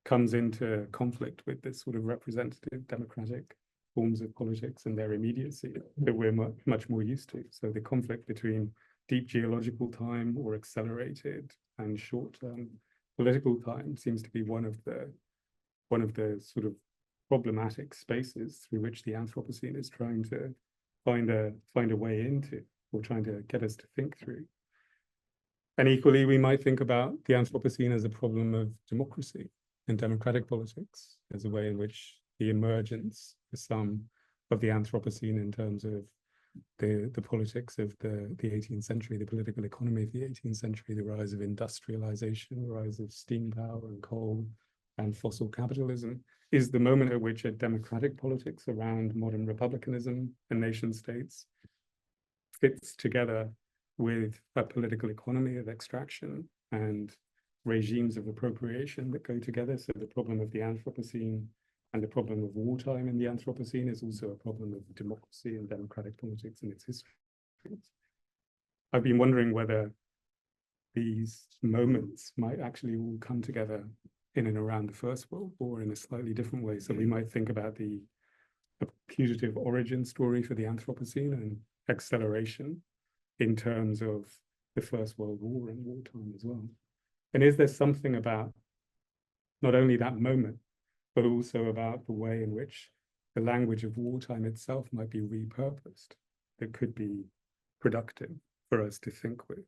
comes into conflict with this sort of representative democratic forms of politics and their immediacy that we're much more used to. So the conflict between deep geological time or accelerated and short-term political time seems to be one of the sort of problematic spaces through which the Anthropocene is trying to find a way into, or trying to get us to think through. And equally, we might think about the Anthropocene as a problem of democracy and democratic politics, as a way in which the emergence, the sum of the Anthropocene in terms of the politics of the 18th century, the political economy of the 18th century, the rise of industrialization, the rise of steam power and coal and fossil capitalism, is the moment at which a democratic politics around modern republicanism and nation states fits together with a political economy of extraction and regimes of appropriation that go together. So the problem of the Anthropocene and the problem of wartime in the Anthropocene is also a problem of democracy and democratic politics in its history. I've been wondering whether these moments might actually all come together in and around the First World War in a slightly different way. So we might think about the putative origin story for the Anthropocene and acceleration in terms of the First World War and wartime as well. And is there something about not only that moment, but also about the way in which the language of wartime itself might be repurposed, that could be productive for us to think with.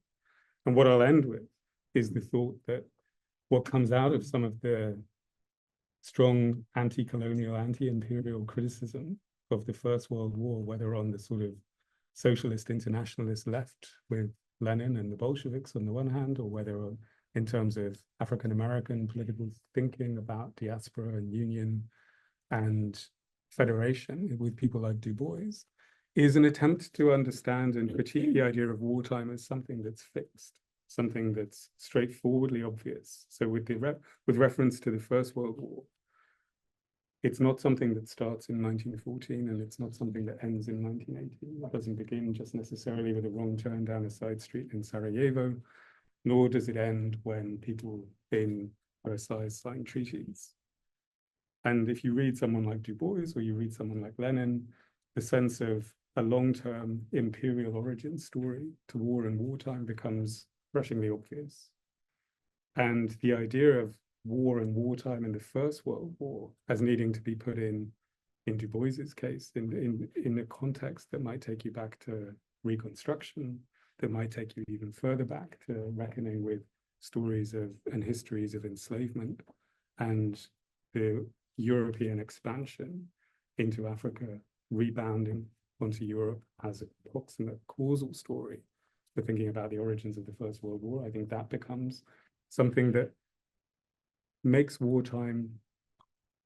And what I'll end with is the thought that what comes out of some of the strong anti-colonial, anti-imperial criticism of the First World War, whether on the sort of socialist internationalist left with Lenin and the Bolsheviks on the one hand, or whether in terms of African-American political thinking about diaspora and union and federation with people like Du Bois, is an attempt to understand and critique the idea of wartime as something that's fixed, something that's straightforwardly obvious. So with reference to the First World War, it's not something that starts in 1914 and it's not something that ends in 1918. It doesn't begin just necessarily with a wrong turn down a side street in Sarajevo, nor does it end when people in Versailles sign treaties. And if you read someone like Du Bois or you read someone like Lenin, the sense of a long-term imperial origin story to war and wartime becomes crushingly obvious. And the idea of war and wartime in the First World War as needing to be put in Du Bois's case, in a context that might take you back to Reconstruction, that might take you even further back to reckoning with stories of and histories of enslavement and the European expansion into Africa, rebounding onto Europe as a proximate causal story for thinking about the origins of the First World War. I think that becomes something that makes wartime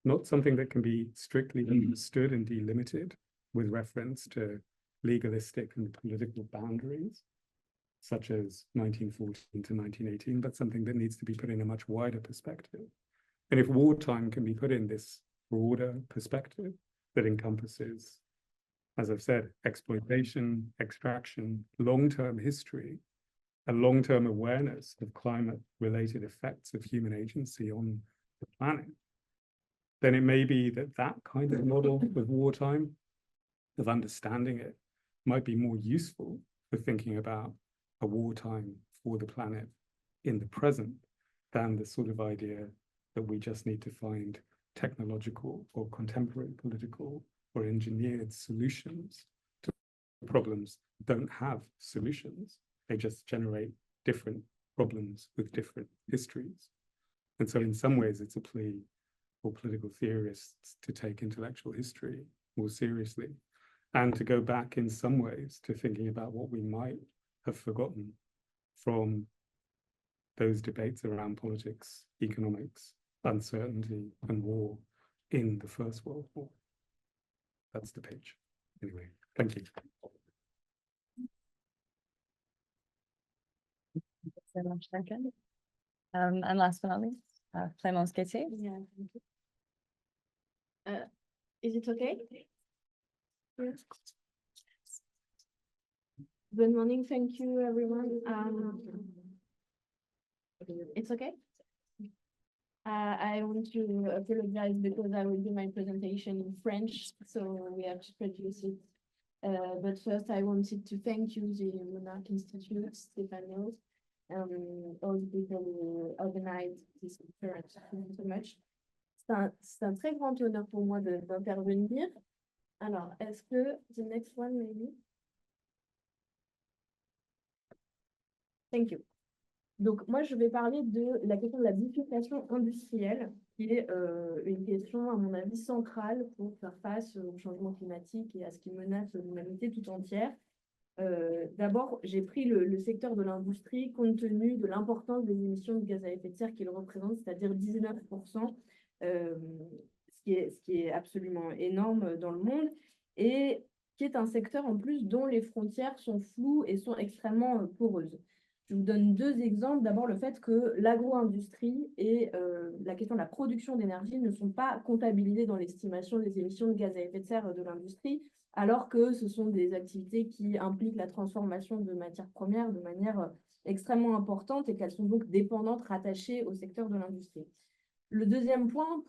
not something that can be strictly understood and delimited with reference to legalistic and political boundaries, such as 1914 to 1918, but something that needs to be put in a much wider perspective. And if wartime can be put in this broader perspective that encompasses, as I've said, exploitation, extraction, long-term history, a long-term awareness of climate-related effects of human agency on the planet, then it may be that that kind of model of wartime, of understanding it, might be more useful for thinking about a wartime for the planet in the present than the sort of idea that we just need to find technological or contemporary political or engineered solutions to problems that don't have solutions. They just generate different problems with different histories. And so in some ways, it's a plea for political theorists to take intellectual history more seriously and to go back in some ways to thinking about what we might have forgotten from those debates around politics, economics, uncertainty, and war in the First World War. That's the page. Anyway, thank you. Thanks very much, Duncan. And last but not least, Clémence Guetté. Yeah. Is it okay? Yes. Good morning, thank you, everyone. It's okay? I want to apologize because I will do my presentation in French, so we have to produce it. But first, I wanted to thank you, the Remarque Institute, Stefanos, all the people who organized this conference. Thank you so much. C'est un très grand honneur pour moi d'intervenir. Alors, est-ce que the next one, maybe? Thank you. Donc, moi, je vais parler de la question de la bifurcation industrielle, qui est une question, à mon avis, centrale pour faire face au changement climatique et à ce qui menace l'humanité tout entière. D'abord, j'ai pris le secteur de l'industrie compte tenu de l'importance des émissions de gaz à effet de serre qu'il représente, c'est-à-dire 19%, ce qui est absolument énorme dans le monde, et qui est un secteur en plus dont les frontières sont floues et sont extrêmement poreuses. Je vous donne deux exemples. D'abord, le fait que l'agro-industrie et la question de la production d'énergie ne sont pas comptabilisées dans l'estimation des émissions de gaz à effet de serre de l'industrie, alors que ce sont des activités qui impliquent la transformation de matières premières de manière extrêmement importante et qu'elles sont donc dépendantes, rattachées au secteur de l'industrie. Le deuxième point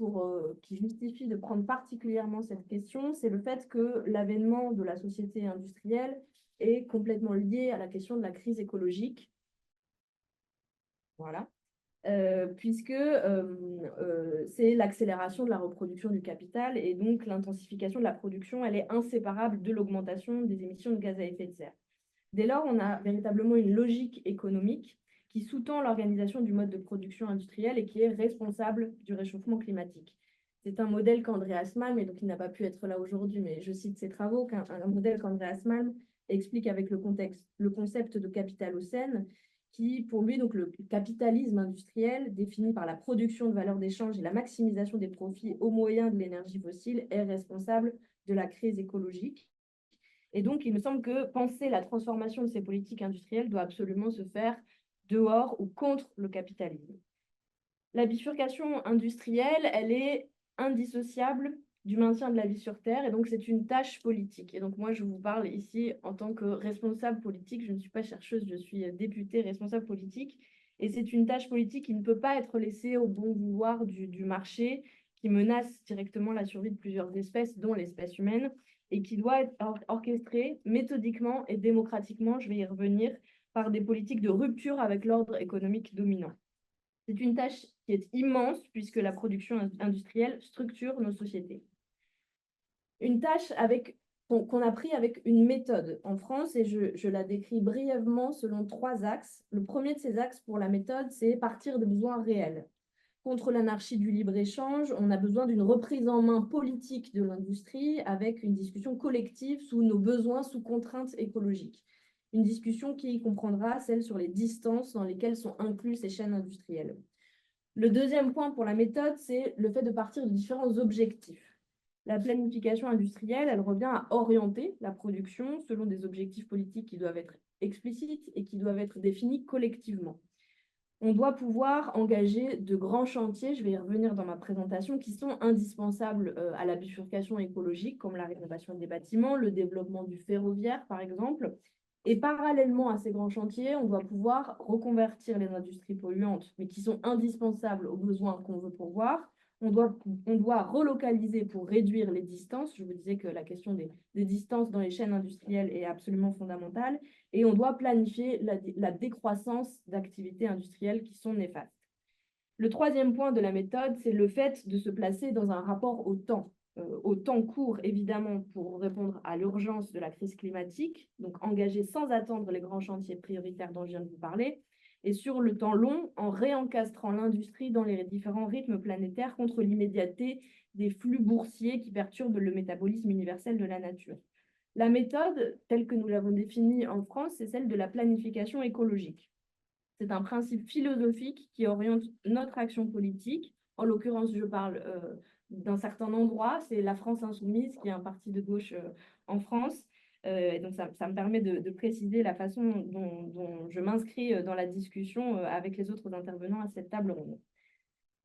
qui justifie de prendre particulièrement cette question, c'est le fait que l'avènement de la société industrielle est complètement lié à la question de la crise écologique. Voilà. puisque c'est l'accélération de la reproduction du capital et donc l'intensification de la production, elle est inséparable de l'augmentation des émissions de gaz à effet de serre. Dès lors, on a véritablement une logique économique qui sous-tend l'organisation du mode de production industriel et qui est responsable du réchauffement climatique. C'est un modèle qu'Andreas Malm, et donc il n'a pas pu être là aujourd'hui, mais je cite ses travaux, un modèle qu'Andreas Malm explique avec le concept de capitalocène, qui, pour lui, donc le capitalisme industriel, défini par la production de valeur d'échange et la maximisation des profits au moyen de l'énergie fossile, est responsable de la crise écologique. Et donc, il me semble que penser la transformation de ces politiques industrielles doit absolument se faire dehors ou contre le capitalisme. La bifurcation industrielle, elle est indissociable du maintien de la vie sur Terre, et donc c'est une tâche politique. Et donc moi, je vous parle ici en tant que responsable politique, je ne suis pas chercheuse, je suis députée responsable politique, et c'est une tâche politique qui ne peut pas être laissée au bon vouloir du marché, qui menace directement la survie de plusieurs espèces, dont l'espèce humaine, et qui doit être orchestrée méthodiquement et démocratiquement, je vais y revenir, par des politiques de rupture avec l'ordre économique dominant. C'est une tâche qui est immense puisque la production industrielle structure nos sociétés. Une tâche qu'on a pris avec une méthode en France, et je la décris brièvement selon 3 axes. Le premier de ces axes pour la méthode, c'est partir de besoins réels. Contre l'anarchie du libre-échange, on a besoin d'une reprise en main politique de l'industrie avec une discussion collective sous nos besoins, sous contraintes écologiques. Une discussion qui comprendra celle sur les distances dans lesquelles sont inclus ces chaînes industrielles. Le deuxième point pour la méthode, c'est le fait de partir de différents objectifs. La planification industrielle, elle revient à orienter la production selon des objectifs politiques qui doivent être explicites et qui doivent être définis collectivement. On doit pouvoir engager de grands chantiers, je vais y revenir dans ma présentation, qui sont indispensables à la bifurcation écologique, comme la rénovation des bâtiments, le développement du ferroviaire, par exemple. Et parallèlement à ces grands chantiers, on doit pouvoir reconvertir les industries polluantes, mais qui sont indispensables aux besoins qu'on veut pourvoir. On doit relocaliser pour réduire les distances. Je vous disais que la question des distances dans les chaînes industrielles est absolument fondamentale. Et on doit planifier la décroissance d'activités industrielles qui sont néfastes. Le troisième point de la méthode, c'est le fait de se placer dans un rapport au temps court, évidemment, pour répondre à l'urgence de la crise climatique, donc engager sans attendre les grands chantiers prioritaires dont je viens de vous parler, et sur le temps long, en réencastrant l'industrie dans les différents rythmes planétaires contre l'immédiateté des flux boursiers qui perturbent le métabolisme universel de la nature. La méthode, telle que nous l'avons définie en France, c'est celle de la planification écologique. C'est un principe philosophique qui oriente notre action politique. En l'occurrence, je parle d'un certain endroit, c'est la France insoumise, qui est un parti de gauche en France. Et donc, ça me permet de préciser la façon dont je m'inscris dans la discussion avec les autres intervenants à cette table ronde.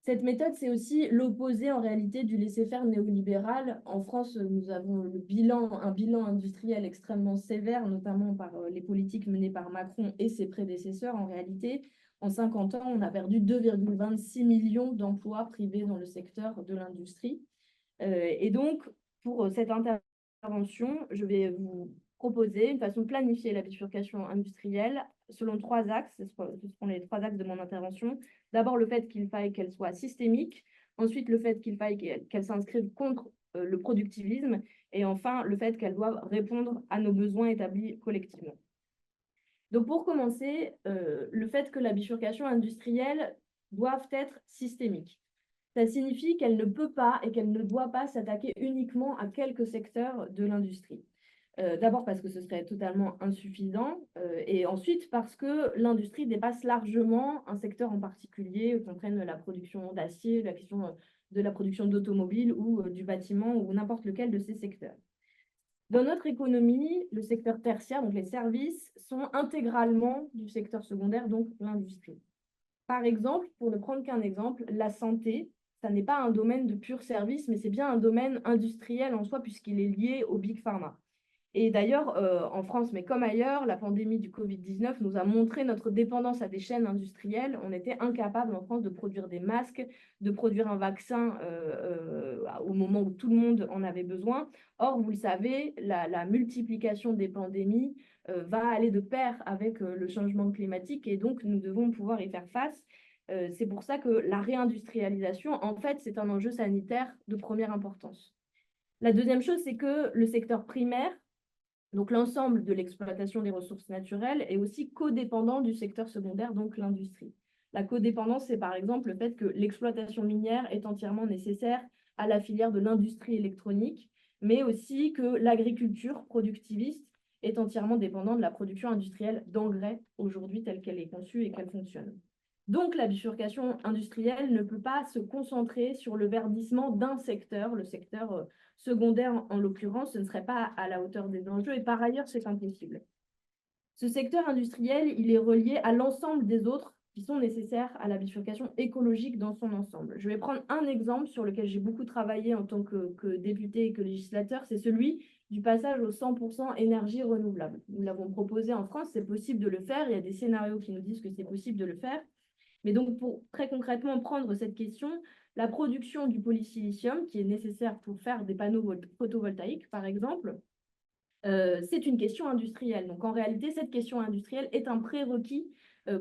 Cette méthode, c'est aussi l'opposé en réalité du laisser-faire néolibéral. En France, nous avons un bilan industriel extrêmement sévère, notamment par les politiques menées par Macron et ses prédécesseurs. En réalité, en 50 ans, on a perdu 2,26 millions d'emplois privés dans le secteur de l'industrie. Et donc, pour cette intervention, je vais vous proposer une façon de planifier la bifurcation industrielle selon 3 axes. Ce seront les 3 axes de mon intervention. D'abord, le fait qu'il faille qu'elle soit systémique. Ensuite, le fait qu'il faille qu'elle s'inscrive contre le productivisme. Et enfin, le fait qu'elle doive répondre à nos besoins établis collectivement. Donc, pour commencer, le fait que la bifurcation industrielle doive être systémique. Ça signifie qu'elle ne peut pas et qu'elle ne doit pas s'attaquer uniquement à quelques secteurs de l'industrie. D'abord parce que ce serait totalement insuffisant, et ensuite parce que l'industrie dépasse largement un secteur en particulier, qu'on prenne la production d'acier, la question de la production d'automobiles ou du bâtiment ou n'importe lequel de ces secteurs. Dans notre économie, le secteur tertiaire, donc les services, sont intégralement du secteur secondaire, donc l'industrie. Par exemple, pour ne prendre qu'un exemple, la santé, ça n'est pas un domaine de pur service, mais c'est bien un domaine industriel en soi puisqu'il est lié au Big Pharma. Et d'ailleurs, en France, mais comme ailleurs, la pandémie du Covid-19 nous a montré notre dépendance à des chaînes industrielles. On était incapable en France de produire des masques, de produire un vaccin au moment où tout le monde en avait besoin. Or, vous le savez, la multiplication des pandémies va aller de pair avec le changement climatique et donc nous devons pouvoir y faire face. C'est pour ça que la réindustrialisation, en fait, c'est un enjeu sanitaire de première importance. La deuxième chose, c'est que le secteur primaire, donc l'ensemble de l'exploitation des ressources naturelles, est aussi codépendant du secteur secondaire, donc l'industrie. La codépendance, c'est par exemple le fait que l'exploitation minière est entièrement nécessaire à la filière de l'industrie électronique, mais aussi que l'agriculture productiviste est entièrement dépendante de la production industrielle d'engrais aujourd'hui telle qu'elle est conçue et qu'elle fonctionne. Donc, la bifurcation industrielle ne peut pas se concentrer sur le verdissement d'un secteur, le secteur secondaire en l'occurrence, ce ne serait pas à la hauteur des enjeux et par ailleurs, c'est impossible. Ce secteur industriel, il est relié à l'ensemble des autres qui sont nécessaires à la bifurcation écologique dans son ensemble. Je vais prendre un exemple sur lequel j'ai beaucoup travaillé en tant que député et que législateur, c'est celui du passage au 100% énergie renouvelable. Nous l'avons proposé en France, c'est possible de le faire, il y a des scénarios qui nous disent que c'est possible de le faire. Mais donc, pour très concrètement prendre cette question, la production du polysilicium, qui est nécessaire pour faire des panneaux photovoltaïques, par exemple, c'est une question industrielle. Donc, en réalité, cette question industrielle est un prérequis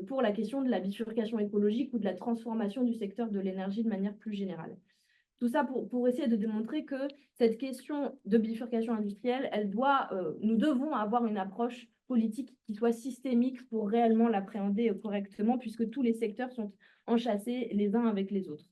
pour la question de la bifurcation écologique ou de la transformation du secteur de l'énergie de manière plus générale. Tout ça pour essayer de démontrer que cette question de bifurcation industrielle, nous devons avoir une approche politique qui soit systémique pour réellement l'appréhender correctement, puisque tous les secteurs sont enchâssés les uns avec les autres.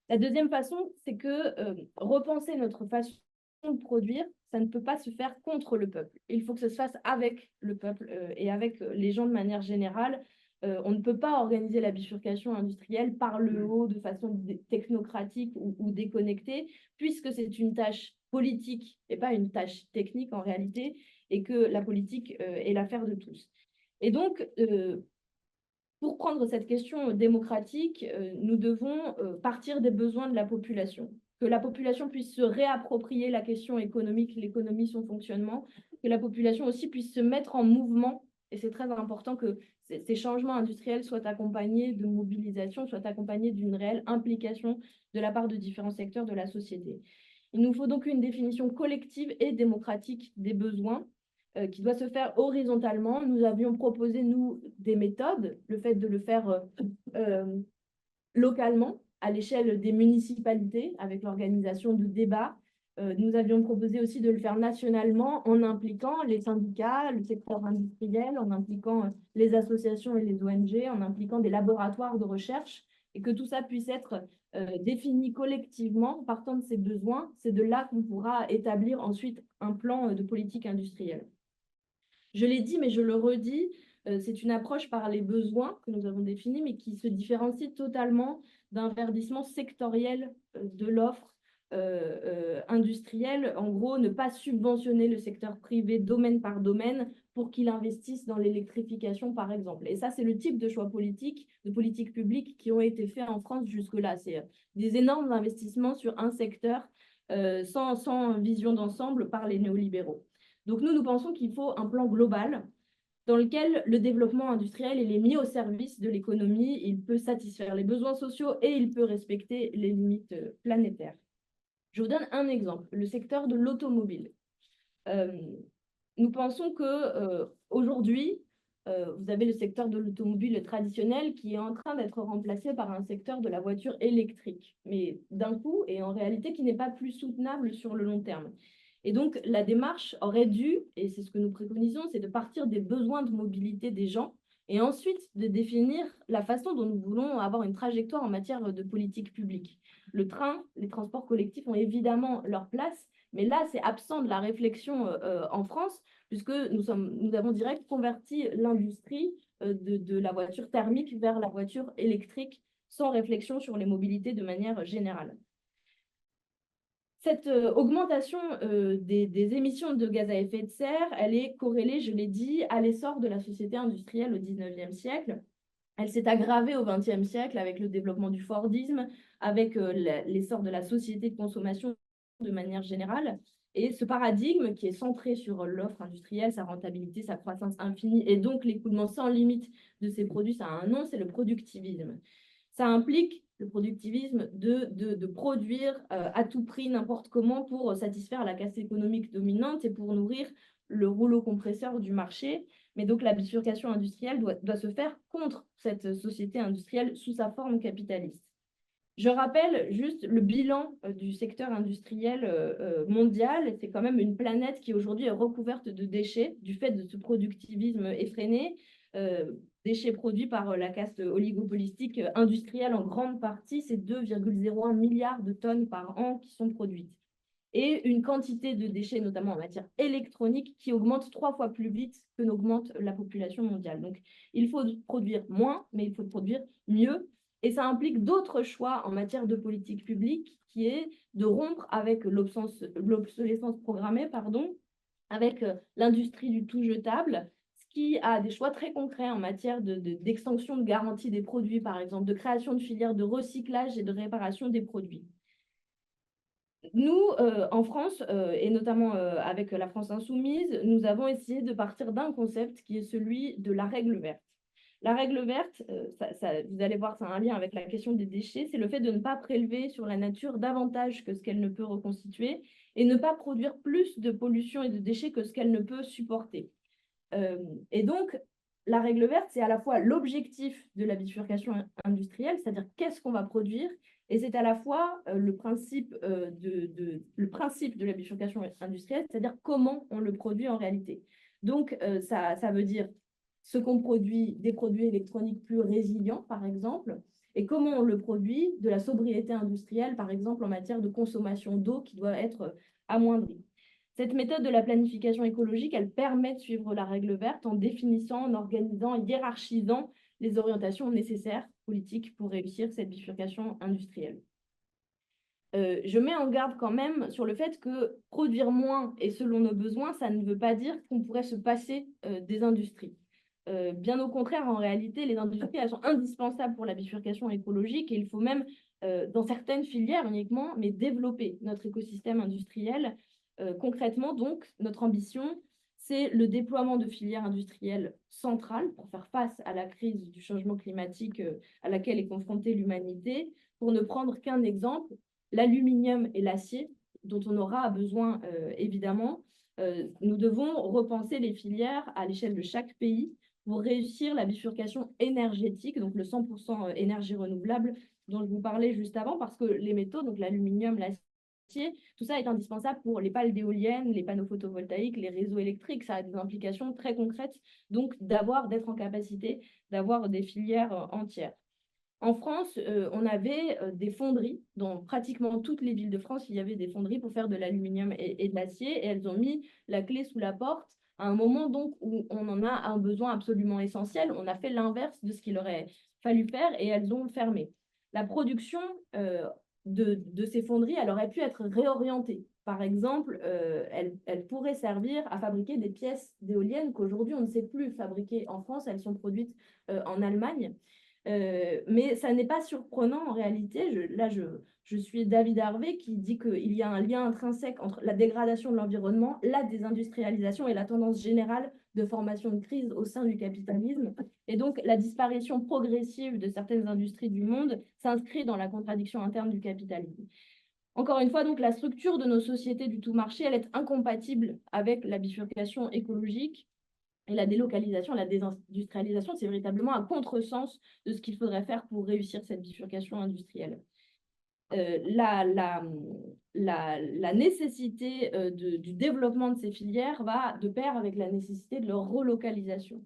La deuxième façon, c'est que repenser notre façon de produire, ça ne peut pas se faire contre le peuple. Il faut que ça se fasse avec le peuple et avec les gens de manière générale. On ne peut pas organiser la bifurcation industrielle par le haut de façon technocratique ou déconnectée, puisque c'est une tâche politique et pas une tâche technique en réalité, et que la politique est l'affaire de tous. Et donc, pour prendre cette question démocratique, nous devons partir des besoins de la population. Que la population puisse se réapproprier la question économique, l'économie, son fonctionnement, que la population aussi puisse se mettre en mouvement. Et c'est très important que ces changements industriels soient accompagnés de mobilisation, soient accompagnés d'une réelle implication de la part de différents secteurs de la société. Il nous faut donc une définition collective et démocratique des besoins qui doit se faire horizontalement. Nous avions proposé, nous, des méthodes, le fait de le faire localement, à l'échelle des municipalités, avec l'organisation de débats. Nous avions proposé aussi de le faire nationalement en impliquant les syndicats, le secteur industriel, en impliquant les associations et les ONG, en impliquant des laboratoires de recherche, et que tout ça puisse être défini collectivement, partant de ces besoins. C'est de là qu'on pourra établir ensuite un plan de politique industrielle. Je l'ai dit, mais je le redis, c'est une approche par les besoins que nous avons définis, mais qui se différencie totalement d'un verdissement sectoriel de l'offre industrielle. En gros, ne pas subventionner le secteur privé domaine par domaine pour qu'il investisse dans l'électrification, par exemple. Et ça, c'est le type de choix politique, de politique publique qui ont été faits en France jusque-là. C'est des énormes investissements sur un secteur sans vision d'ensemble par les néolibéraux. Donc nous pensons qu'il faut un plan global dans lequel le développement industriel il est mis au service de l'économie, il peut satisfaire les besoins sociaux et il peut respecter les limites planétaires. Je vous donne un exemple, le secteur de l'automobile. Nous pensons que aujourd'hui, vous avez le secteur de l'automobile traditionnel qui est en train d'être remplacé par un secteur de la voiture électrique, mais d'un coup et en réalité qui n'est pas plus soutenable sur le long terme. Et donc, la démarche aurait dû, et c'est ce que nous préconisons, c'est de partir des besoins de mobilité des gens et ensuite de définir la façon dont nous voulons avoir une trajectoire en matière de politique publique. Le train, les transports collectifs ont évidemment leur place, mais là, c'est absent de la réflexion en France, puisque nous avons direct converti l'industrie de la voiture thermique vers la voiture électrique sans réflexion sur les mobilités de manière générale. Cette augmentation des émissions de gaz à effet de serre, elle est corrélée, je l'ai dit, à l'essor de la société industrielle au 19e siècle. Elle s'est aggravée au 20e siècle avec le développement du Fordisme, avec l'essor de la société de consommation de manière générale. Et ce paradigme qui est centré sur l'offre industrielle, sa rentabilité, sa croissance infinie et donc l'écoulement sans limite de ces produits, ça a un nom, c'est le productivisme. Ça implique le productivisme de produire à tout prix, n'importe comment, pour satisfaire la caste économique dominante et pour nourrir le rouleau compresseur du marché. Mais donc la bifurcation industrielle doit se faire contre cette société industrielle sous sa forme capitaliste. Je rappelle juste le bilan du secteur industriel mondial. C'est quand même une planète qui aujourd'hui est recouverte de déchets du fait de ce productivisme effréné. Déchets produits par la caste oligopolistique industrielle en grande partie, c'est 2,01 milliards de tonnes par an qui sont produites. Et une quantité de déchets, notamment en matière électronique, qui augmente 3 fois plus vite que n'augmente la population mondiale. Donc, il faut produire moins, mais il faut produire mieux. Et ça implique d'autres choix en matière de politique publique, qui est de rompre avec l'obsolescence programmée, avec l'industrie du tout jetable, ce qui a des choix très concrets en matière d'extension de garantie des produits, par exemple, de création de filières de recyclage et de réparation des produits. Nous, en France, et notamment avec la France insoumise, nous avons essayé de partir d'un concept qui est celui de la règle verte. La règle verte, vous allez voir, c'est un lien avec la question des déchets, c'est le fait de ne pas prélever sur la nature davantage que ce qu'elle ne peut reconstituer et ne pas produire plus de pollution et de déchets que ce qu'elle ne peut supporter. Et donc, la règle verte, c'est à la fois l'objectif de la bifurcation industrielle, c'est-à-dire qu'est-ce qu'on va produire, et c'est à la fois le principe de la bifurcation industrielle, c'est-à-dire comment on le produit en réalité. Donc, ça veut dire ce qu'on produit, des produits électroniques plus résilients, par exemple, et comment on le produit, de la sobriété industrielle, par exemple, en matière de consommation d'eau qui doit être amoindrie. Cette méthode de la planification écologique, elle permet de suivre la règle verte en définissant, en organisant, en hiérarchisant les orientations nécessaires politiques pour réussir cette bifurcation industrielle. Je mets en garde quand même sur le fait que produire moins et selon nos besoins, ça ne veut pas dire qu'on pourrait se passer des industries. Bien au contraire, en réalité, les industries, elles sont indispensables pour la bifurcation écologique et il faut même, dans certaines filières uniquement, mais développer notre écosystème industriel. Concrètement, donc, notre ambition, c'est le déploiement de filières industrielles centrales pour faire face à la crise du changement climatique à laquelle est confrontée l'humanité. Pour ne prendre qu'un exemple, l'aluminium et l'acier, dont on aura besoin évidemment. Nous devons repenser les filières à l'échelle de chaque pays pour réussir la bifurcation énergétique, donc le 100% énergie renouvelable dont je vous parlais juste avant, parce que les métaux, donc l'aluminium, l'acier, tout ça est indispensable pour les pales d'éoliennes, les panneaux photovoltaïques, les réseaux électriques. Ça a des implications très concrètes, donc d'être en capacité d'avoir des filières entières. En France, on avait des fonderies. Dans pratiquement toutes les villes de France, il y avait des fonderies pour faire de l'aluminium et de l'acier. Et elles ont mis la clé sous la porte à un moment donc où on en a un besoin absolument essentiel. On a fait l'inverse de ce qu'il aurait fallu faire et elles ont fermé. La production de ces fonderies, elle aurait pu être réorientée. Par exemple, elle pourrait servir à fabriquer des pièces d'éoliennes qu'aujourd'hui on ne sait plus fabriquer en France. Elles sont produites en Allemagne. Mais ça n'est pas surprenant en réalité. Je suis David Harvey qui dit qu'il y a un lien intrinsèque entre la dégradation de l'environnement, la désindustrialisation et la tendance générale de formation de crise au sein du capitalisme. Et donc, la disparition progressive de certaines industries du monde s'inscrit dans la contradiction interne du capitalisme. Encore une fois, donc, la structure de nos sociétés du tout marché, elle est incompatible avec la bifurcation écologique. Et la délocalisation, la désindustrialisation, c'est véritablement un contresens de ce qu'il faudrait faire pour réussir cette bifurcation industrielle. La nécessité du développement de ces filières va de pair avec la nécessité de leur relocalisation.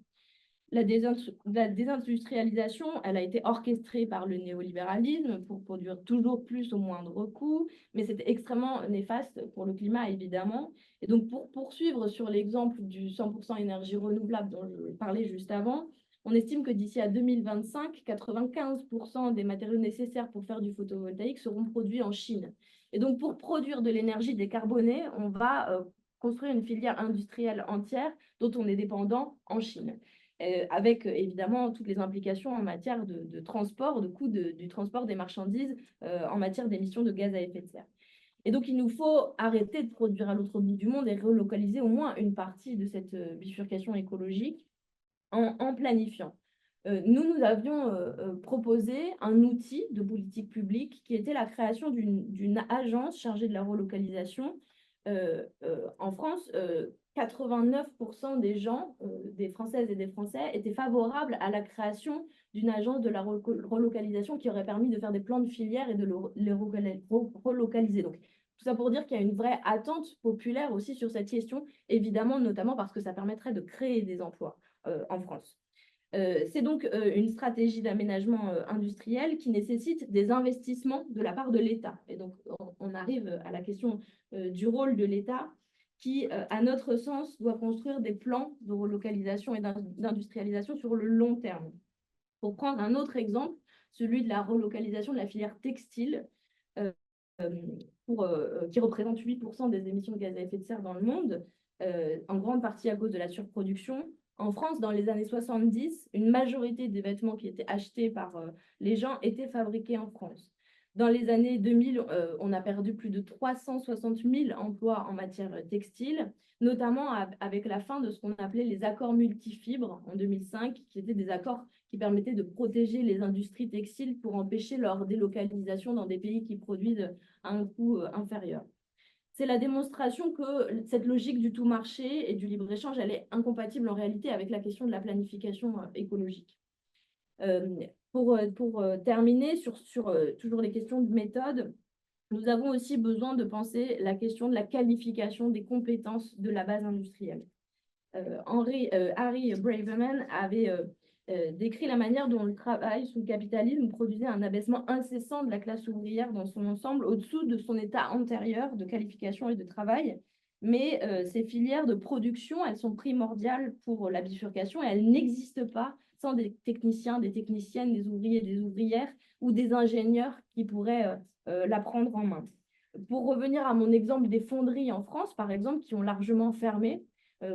La désindustrialisation, elle a été orchestrée par le néolibéralisme pour produire toujours plus au moindre coût, mais c'est extrêmement néfaste pour le climat, évidemment. Et donc, pour poursuivre sur l'exemple du 100% énergie renouvelable dont je parlais juste avant, on estime que d'ici à 2025, 95% des matériaux nécessaires pour faire du photovoltaïque seront produits en Chine. Et donc, pour produire de l'énergie décarbonée, on va construire une filière industrielle entière dont on est dépendant en Chine. Avec évidemment toutes les implications en matière de transport, de coût du transport des marchandises, en matière d'émissions de gaz à effet de serre. Et donc, il nous faut arrêter de produire à l'autre bout du monde et relocaliser au moins une partie de cette bifurcation écologique en planifiant. Nous avions proposé un outil de politique publique qui était la création d'une agence chargée de la relocalisation En France, 89% des gens, des Françaises et des Français, étaient favorables à la création d'une agence de la relocalisation qui aurait permis de faire des plans de filière et de les relocaliser. Donc, tout ça pour dire qu'il y a une vraie attente populaire aussi sur cette question, évidemment, notamment parce que ça permettrait de créer des emplois en France. C'est donc une stratégie d'aménagement industriel qui nécessite des investissements de la part de l'État. Et donc, on arrive à la question du rôle de l'État qui, à notre sens, doit construire des plans de relocalisation et d'industrialisation sur le long terme. Pour prendre un autre exemple, celui de la relocalisation de la filière textile, qui représente 8% des émissions de gaz à effet de serre dans le monde, en grande partie à cause de la surproduction. En France, dans les années 70, une majorité des vêtements qui étaient achetés par les gens étaient fabriqués en France. Dans les années 2000, on a perdu plus de 360 000 emplois en matière textile, notamment avec la fin de ce qu'on appelait les accords multifibres en 2005, qui étaient des accords qui permettaient de protéger les industries textiles pour empêcher leur délocalisation dans des pays qui produisent à un coût inférieur. C'est la démonstration que cette logique du tout marché et du libre-échange, elle est incompatible en réalité avec la question de la planification écologique. Pour terminer sur toujours les questions de méthode, nous avons aussi besoin de penser la question de la qualification des compétences de la base industrielle. Harry Braverman avait décrit la manière dont le travail sous le capitalisme produisait un abaissement incessant de la classe ouvrière dans son ensemble, au-dessous de son état antérieur de qualification et de travail. Mais ces filières de production, elles sont primordiales pour la bifurcation et elles n'existent pas sans des techniciens, des techniciennes, des ouvriers, des ouvrières ou des ingénieurs qui pourraient la prendre en main. Pour revenir à mon exemple des fonderies en France, par exemple, qui ont largement fermé,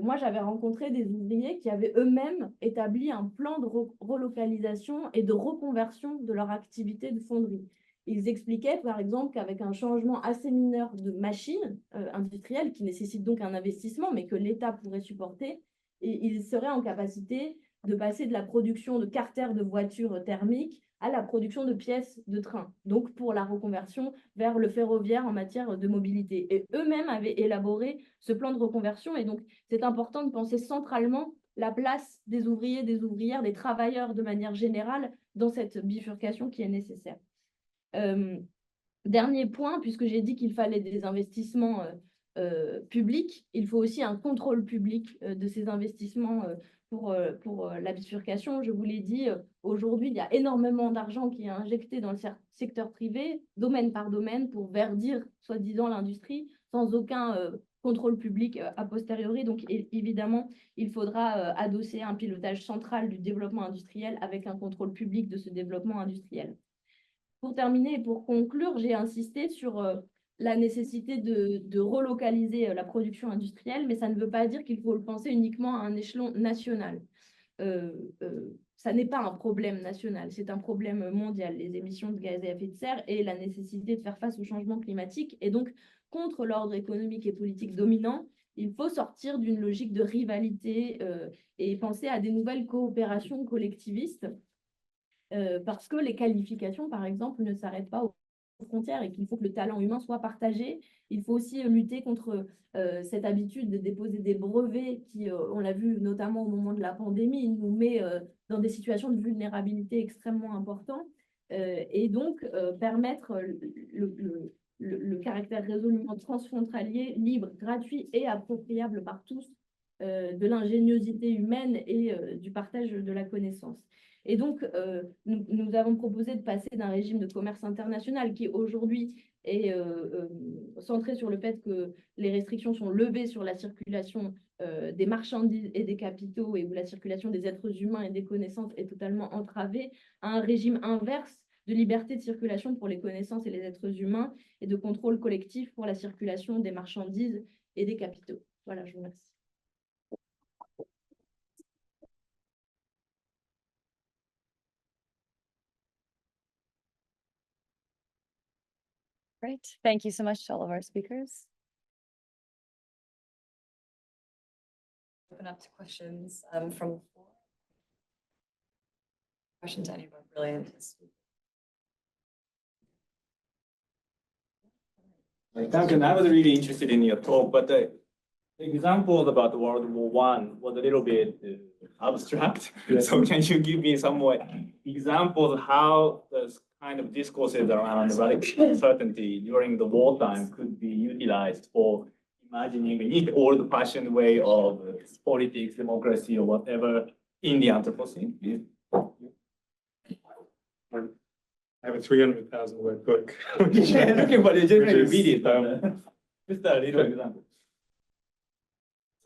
moi, j'avais rencontré des ouvriers qui avaient eux-mêmes établi un plan de relocalisation et de reconversion de leur activité de fonderie. Ils expliquaient, par exemple, qu'avec un changement assez mineur de machines industrielles, qui nécessite donc un investissement, mais que l'État pourrait supporter, ils seraient en capacité de passer de la production de carters de voitures thermiques à la production de pièces de train, donc pour la reconversion vers le ferroviaire en matière de mobilité. Et eux-mêmes avaient élaboré ce plan de reconversion, et donc c'est important de penser centralement la place des ouvriers, des ouvrières, des travailleurs de manière générale dans cette bifurcation qui est nécessaire. Dernier point, puisque j'ai dit qu'il fallait des investissements publics, il faut aussi un contrôle public de ces investissements pour la bifurcation. Je vous l'ai dit, aujourd'hui, il y a énormément d'argent qui est injecté dans le secteur privé, domaine par domaine, pour verdir, soi-disant, l'industrie, sans aucun contrôle public a posteriori. Donc, évidemment, il faudra adosser un pilotage central du développement industriel avec un contrôle public de ce développement industriel. Pour terminer et pour conclure, j'ai insisté sur la nécessité de relocaliser la production industrielle, mais ça ne veut pas dire qu'il faut le penser uniquement à un échelon national. Ça n'est pas un problème national, c'est un problème mondial, les émissions de gaz à effet de serre et la nécessité de faire face au changement climatique. Et donc, contre l'ordre économique et politique dominant, il faut sortir d'une logique de rivalité et penser à des nouvelles coopérations collectivistes. Parce que les qualifications, par exemple, ne s'arrêtent pas aux frontières et qu'il faut que le talent humain soit partagé. Il faut aussi lutter contre cette habitude de déposer des brevets qui, on l'a vu notamment au moment de la pandémie, nous met dans des situations de vulnérabilité extrêmement importantes et donc permettre le caractère résolument transfrontalier, libre, gratuit et appropriable par tous de l'ingéniosité humaine et du partage de la connaissance. Et donc, nous avons proposé de passer d'un régime de commerce international qui aujourd'hui est centré sur le fait que les restrictions sont levées sur la circulation des marchandises et des capitaux et où la circulation des êtres humains et des connaissances est totalement entravée, à un régime inverse de liberté de circulation pour les connaissances et les êtres humains et de contrôle collectif pour la circulation des marchandises et des capitaux. Voilà, je vous remercie. Great. Thank you so much to all of our speakers. Open up to questions from the floor. Question to any of our brilliant speakers. Duncan, I was really interested in your talk, but the example about World War I was a little bit abstract. So can you give me some more examples of how the kind of discourses around radical uncertainty during the wartime could be utilized for imagining the old-fashioned way of politics, democracy, or whatever in the Anthropocene? I have a 300,000 word book. Yeah, okay, but you just Which is, read it. Just a little example.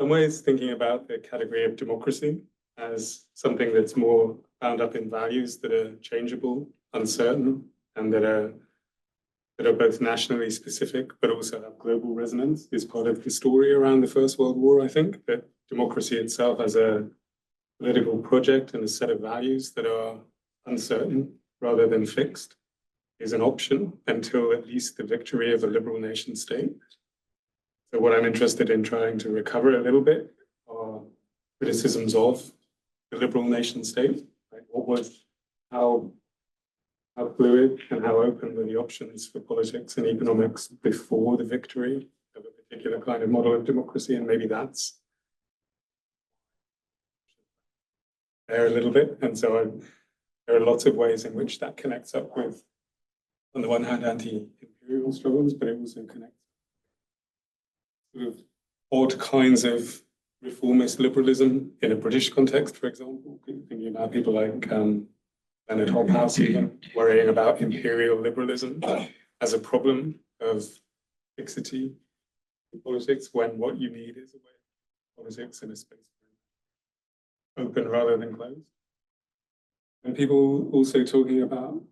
Some ways thinking about the category of democracy as something that's more bound up in values that are changeable, uncertain, and that are both nationally specific, but also have global resonance is part of the story around the First World War, I think, that democracy itself as a political project and a set of values that are uncertain rather than fixed is an option until at least the victory of a liberal nation state. So what I'm interested in trying to recover a little bit are criticisms of the liberal nation state. Like how fluid and how open were the options for politics and economics before the victory of a particular kind of model of democracy, and maybe that's there a little bit. And so there are lots of ways in which that connects up with, on the one hand, anti-imperial struggles, but it also connects sort of odd kinds of reformist liberalism in a British context, for example, thinking about people like Leonard Hobhouse even worrying about imperial liberalism as a problem of fixity in politics, when what you need is a way of politics in a space open rather than closed. And people also talking about,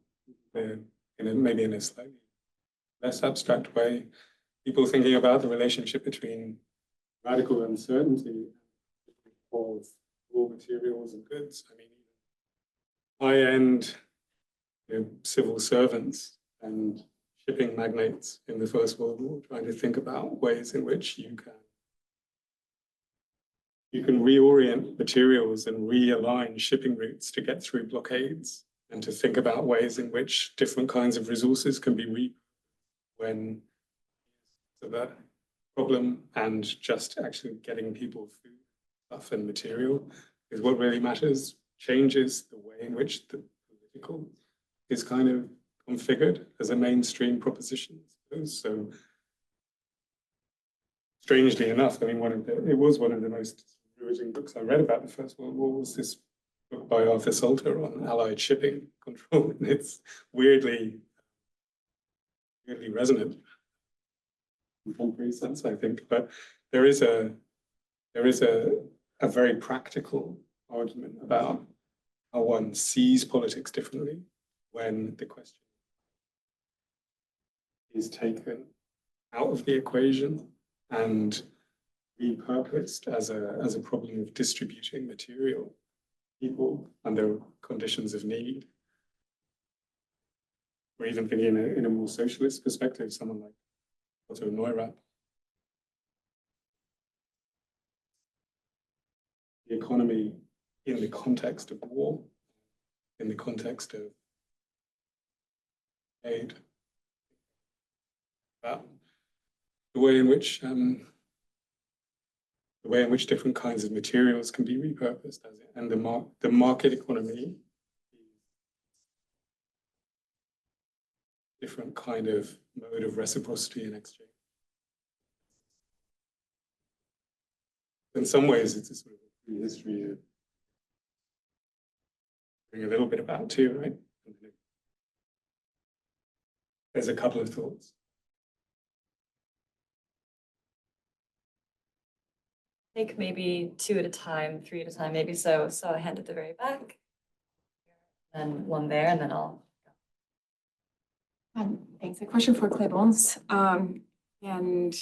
maybe in a slightly less abstract way, people thinking about the relationship between radical uncertainty of raw materials and goods. I mean, high-end civil servants and shipping magnates in the First World War trying to think about ways in which you can reorient materials and realign shipping routes to get through blockades, and to think about ways in which different kinds of resources can be when that problem, and just actually getting people food, stuff and material is what really matters, changes the way in which the political is kind of configured as a mainstream proposition. So strangely enough, I mean, it was one of the most riveting books I read about the First World War was this book by Arthur Salter on Allied shipping control. And it's weirdly resonant in concrete sense, I think. But there is a very practical argument about how one sees politics differently when the question is taken out of the equation and repurposed as a problem of distributing material people under conditions of need. Or even thinking in a more socialist perspective, someone like Otto Neurath. The economy in the context of war, in the context of aid, the way in which different kinds of materials can be repurposed, and the market economy, different kind of mode of reciprocity and exchange. In some ways, it's a sort of history of bring a little bit about too, right? There's a couple of thoughts. Take maybe 2 at a time, 3 at a time, maybe so. So a hand at the very back, and one there, and then I'll. Thanks. A question for Clémence. And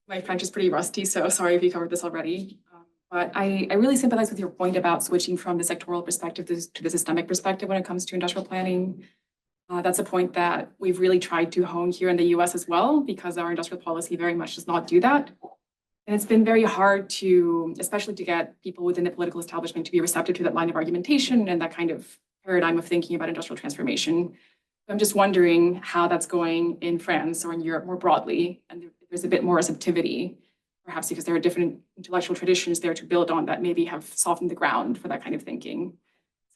my French is pretty rusty, so sorry if you covered this already. But I really sympathize with your point about switching from the sectoral perspective to the systemic perspective when it comes to industrial planning. That's a point that we've really tried to hone here in the US as well, because our industrial policy very much does not do that. And it's been very hard to, especially to get people within the political establishment to be receptive to that line of argumentation and that kind of paradigm of thinking about industrial transformation. I'm just wondering how that's going in France or in Europe more broadly, and if there's a bit more receptivity, perhaps because there are different intellectual traditions there to build on that maybe have softened the ground for that kind of thinking.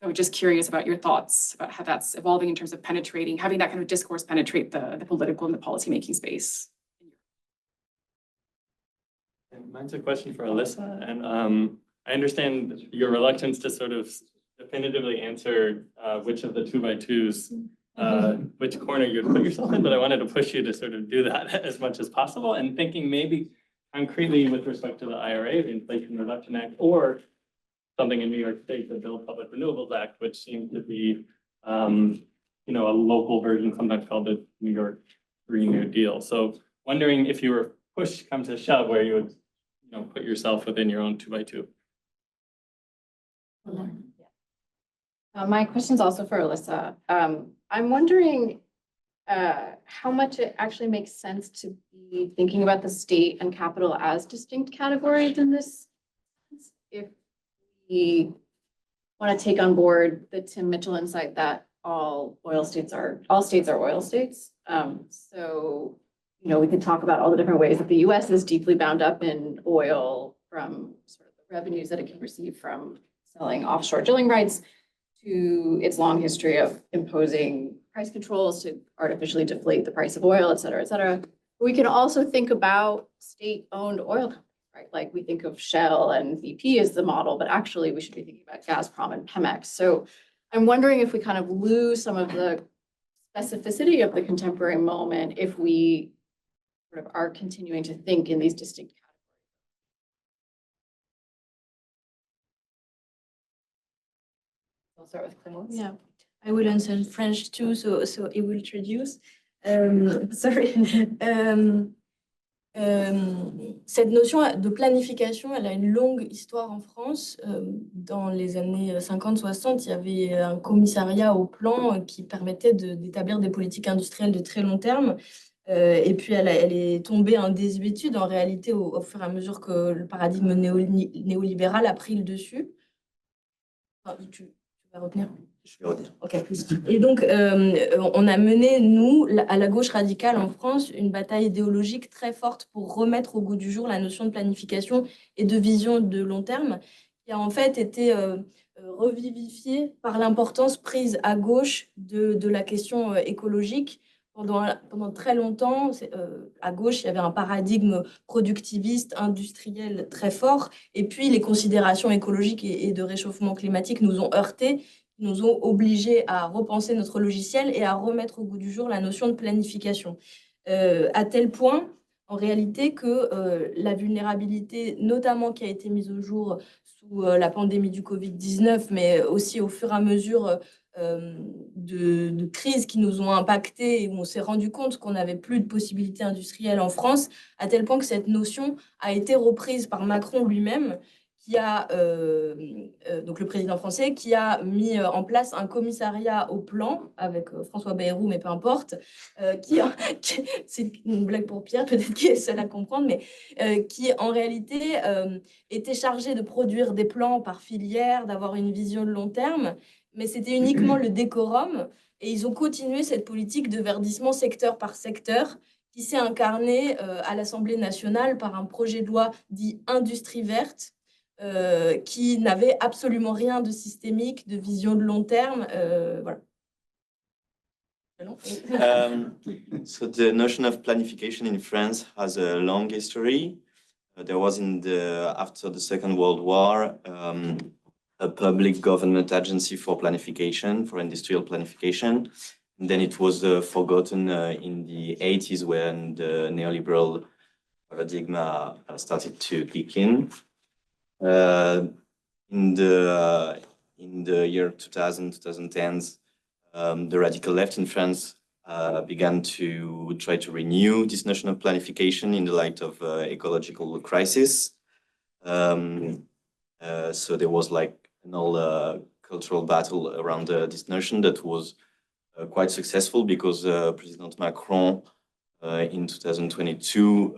So just curious about your thoughts about how that's evolving in terms of penetrating, having that kind of discourse penetrate the political and the policymaking space. And mine's a question for Alyssa, and I understand your reluctance to sort of definitively answer which of the 2x2s, which corner you'd put yourself in, but I wanted to push you to sort of do that as much as possible, and thinking maybe concretely with respect to the IRA, the Inflation Reduction Act, or something in New York State, the Build Public Renewables Act, which seems to be, you know, a local version, sometimes called the New York Green New Deal. So wondering if you were push comes to shove, where you would, you know, put yourself within your own 2x2. My question is also for Alyssa. I'm wondering how much it actually makes sense to be thinking about the state and capital as distinct categories in this. If we want to take on board the Tim Mitchell insight that all states are oil states. So, you know, we could talk about all the different ways that the US is deeply bound up in oil, from sort of the revenues that it can receive from selling offshore drilling rights to its long history of imposing price controls to artificially deflate the price of oil, et cetera, et cetera. We can also think about state-owned oil companies, right? Like we think of Shell and BP as the model, but actually we should be thinking about Gazprom and Pemex. So I'm wondering if we kind of lose some of the specificity of the contemporary moment if we sort of are continuing to think in these distinct categories. I'll start with Clémence. Yeah, I will answer in French too, so it will traduce. Sorry. Cette notion de planification, elle a une longue histoire en France. Dans les années 50-60, il y avait un commissariat au plan qui permettait d'établir des politiques industrielles de très long terme. Et puis, elle est tombée en désuétude, en réalité, au fur et à mesure que le paradigme néolibéral a pris le dessus. Enfin, tu vas retenir ? Je vais retenir. Ok. Et donc, on a mené, nous, à la gauche radicale en France, une bataille idéologique très forte pour remettre au goût du jour la notion de planification et de vision de long terme, qui a en fait été revivifiée par l'importance prise à gauche de la question écologique. Pendant très longtemps, à gauche, il y avait un paradigme productiviste, industriel très fort. Et puis, les considérations écologiques et de réchauffement climatique nous ont heurtés, nous ont obligés à repenser notre logiciel et à remettre au goût du jour la notion de planification. À tel point, en réalité, que la vulnérabilité, notamment qui a été mise au jour sous la pandémie du Covid-19, mais aussi au fur et à mesure de crises qui nous ont impactés et où on s'est rendu compte qu'on n'avait plus de possibilités industrielles en France, à tel point que cette notion a été reprise par Macron lui-même, qui a, donc le président français, qui a mis en place un commissariat au plan avec François Bayrou, mais peu importe, c'est une blague pour Pierre, peut-être qu'il est seul à comprendre, mais qui en réalité était chargé de produire des plans par filière, d'avoir une vision de long terme, mais c'était uniquement le décorum, et ils ont continué cette politique de verdissement secteur par secteur, qui s'est incarnée à l'Assemblée nationale par un projet de loi dit industrie verte, qui n'avait absolument rien de systémique, de vision de long terme. Voilà. So the notion of planification in France has a long history. There was after the Second World War, a public government agency for planification, for industrial planification. And then it was forgotten in the 80s when the neoliberal paradigm started to kick in. In the year 2010s, the radical left in France began to try to renew this notion of planification in the light of ecological crisis. So there was like an whole cultural battle around this notion that was quite successful because President Macron in 2022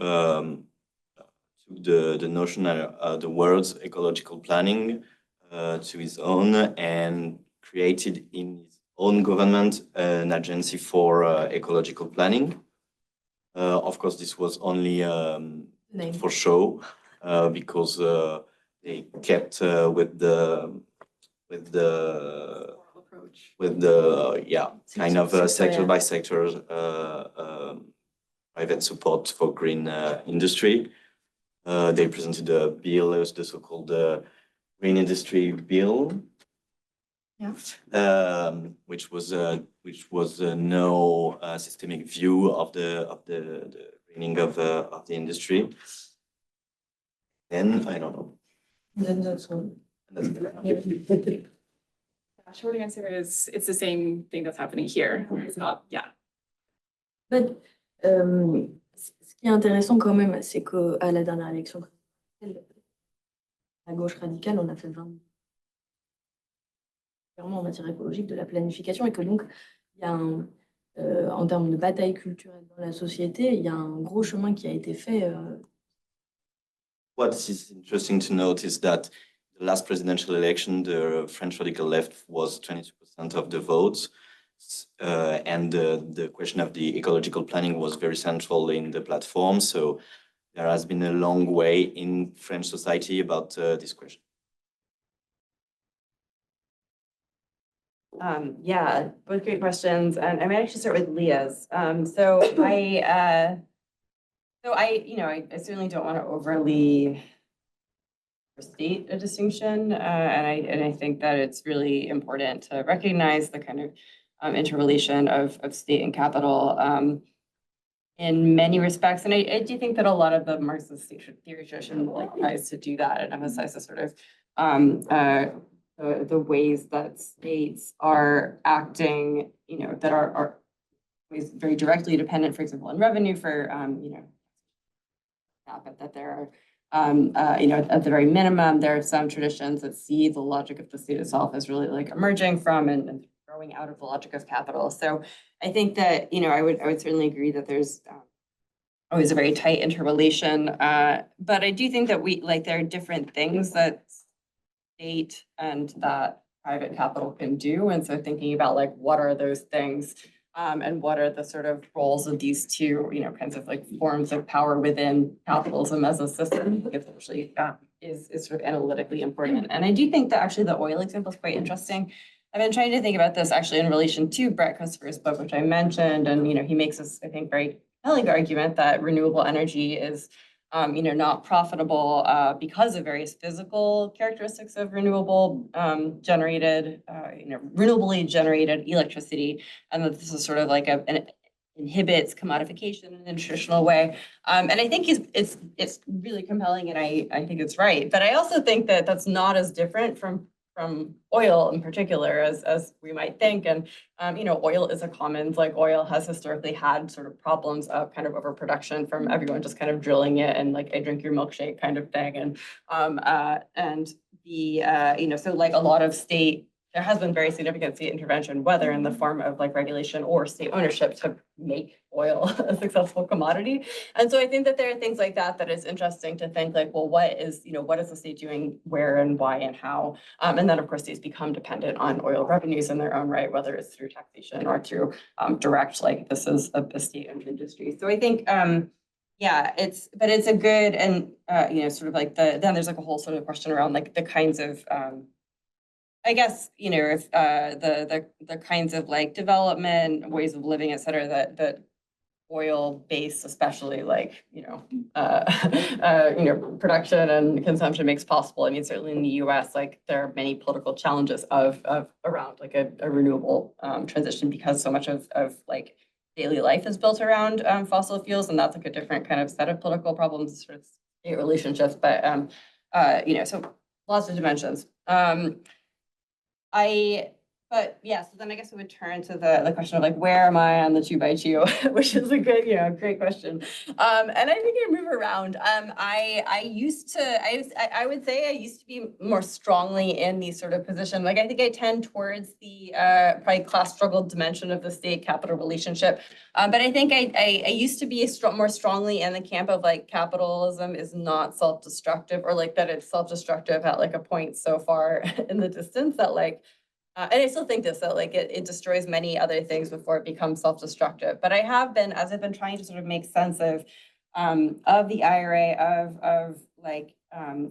took the notion, the words ecological planning to his own and created in his own government an agency for ecological planning. Of course, this was only for show because they kept with the kind of sector by sector private support for green industry. They presented a bill, the so-called green industry bill. Yeah. Which was no systemic view of the greening of the industry. Then I don't know. Short answer is it's the same thing that's happening here. It's not, yeah. But, ce qui est intéressant quand même, c'est qu'à la dernière élection, la gauche radicale, on a fait 20 en matière écologique de la planification et que donc il y a en termes de bataille culturelle dans la société, il y a un gros chemin qui a été fait. What is interesting to note is that the last presidential election, the French radical left was 22% of the votes. And the question of the ecological planning was very central in the platform. So there has been a long way in French society about this question. Yeah, both great questions. And I might actually start with Leah's. So I certainly don't want to overly state a distinction. And I think that it's really important to recognize the kind of interrelation of state and capital in many respects. And I do think that a lot of the Marxist theory tradition tries to do that and emphasize the sort of the ways that states are acting, that are always very directly dependent, for example, on revenue for, but that there are, at the very minimum, there are some traditions that see the logic of the state itself as really like emerging from and growing out of the logic of capital. So I think that, I would certainly agree that there's always a very tight interrelation. But I do think that there are different things that state and that private capital can do. And so thinking about what are those things and what are the sort of roles of these two, kinds of forms of power within capitalism as a system, it's actually is sort of analytically important. And I do think that actually the oil example is quite interesting. I've been trying to think about this actually in relation to Brett Christopher's book, which I mentioned, and he makes this, I think, very compelling argument that renewable energy is not profitable because of various physical characteristics of renewably generated electricity, and that this is sort of an inhibits commodification in a traditional way. And I think it's really compelling, and I think it's right. But I also think that that's not as different from oil in particular as we might think. And, oil is a commons, oil has historically had sort of problems of kind of overproduction from everyone just kind of drilling it and I drink your milkshake kind of thing. And, so a lot of there has been very significant state intervention, whether in the form of regulation or state ownership to make oil a successful commodity. And so I think that there are things like that is interesting to think well, what is the state doing where and why and how? And then of course states become dependent on oil revenues in their own right, whether it's through taxation or through direct, this is a state-owned industry. So I think, it's a good and, then there's a whole sort of question around the kinds of, I guess, if the kinds of development, ways of living, et cetera, that oil-based, especially production and consumption makes possible. I mean, certainly in the US, there are many political challenges of around a renewable transition because so much of daily life is built around fossil fuels, and that's a different kind of set of political problems, sort of state relationships. But so lots of dimensions. So then I guess we would turn to the question of where am I on the 2x2, which is a good, great question. And I think I move around. I would say I used to be more strongly in the sort of position, I think I tend towards the probably class struggle dimension of the state capital relationship. But I think I used to be more strongly in the camp of capitalism is not self-destructive, or that it's self-destructive at a point so far in the distance that And I still think this, that like it destroys many other things before it becomes self-destructive. But I have been, as I've been trying to sort of make sense of the IRA, of like,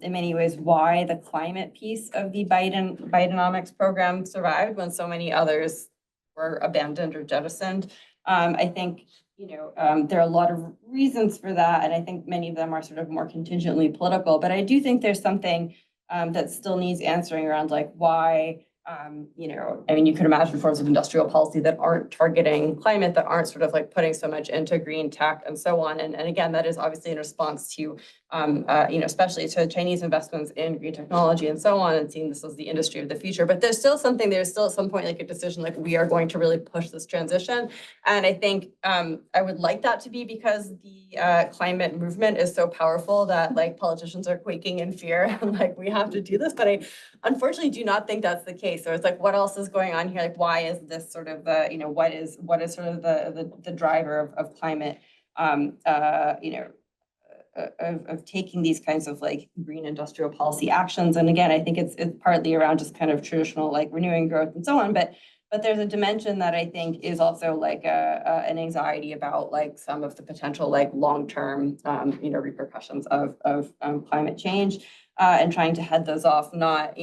in many ways, why the climate piece of the Bidenomics program survived when so many others were abandoned or jettisoned. I think, there are a lot of reasons for that, and I think many of them are sort of more contingently political, but I do think there's something that still needs answering around like why, I mean, you could imagine forms of industrial policy that aren't targeting climate, that aren't sort of like putting so much into green tech and so on. And again, that is obviously in response to, especially to Chinese investments in green technology and so on, and seeing this as the industry of the future. But there's still at some point like a decision, like we are going to really push this transition. And I think I would like that to be because the climate movement is so powerful that like politicians are quaking in fear and like we have to do this. But I unfortunately do not think that's the case. So it's like, what else is going on here? Like, why is this sort of the, what is sort of the driver of climate, of taking these kinds of like green industrial policy actions? And again, I think it's partly around just kind of traditional like renewing growth and so on, but there's a dimension that I think is also like an anxiety about like some of the potential like long-term, repercussions of climate change. And trying to head those off, not,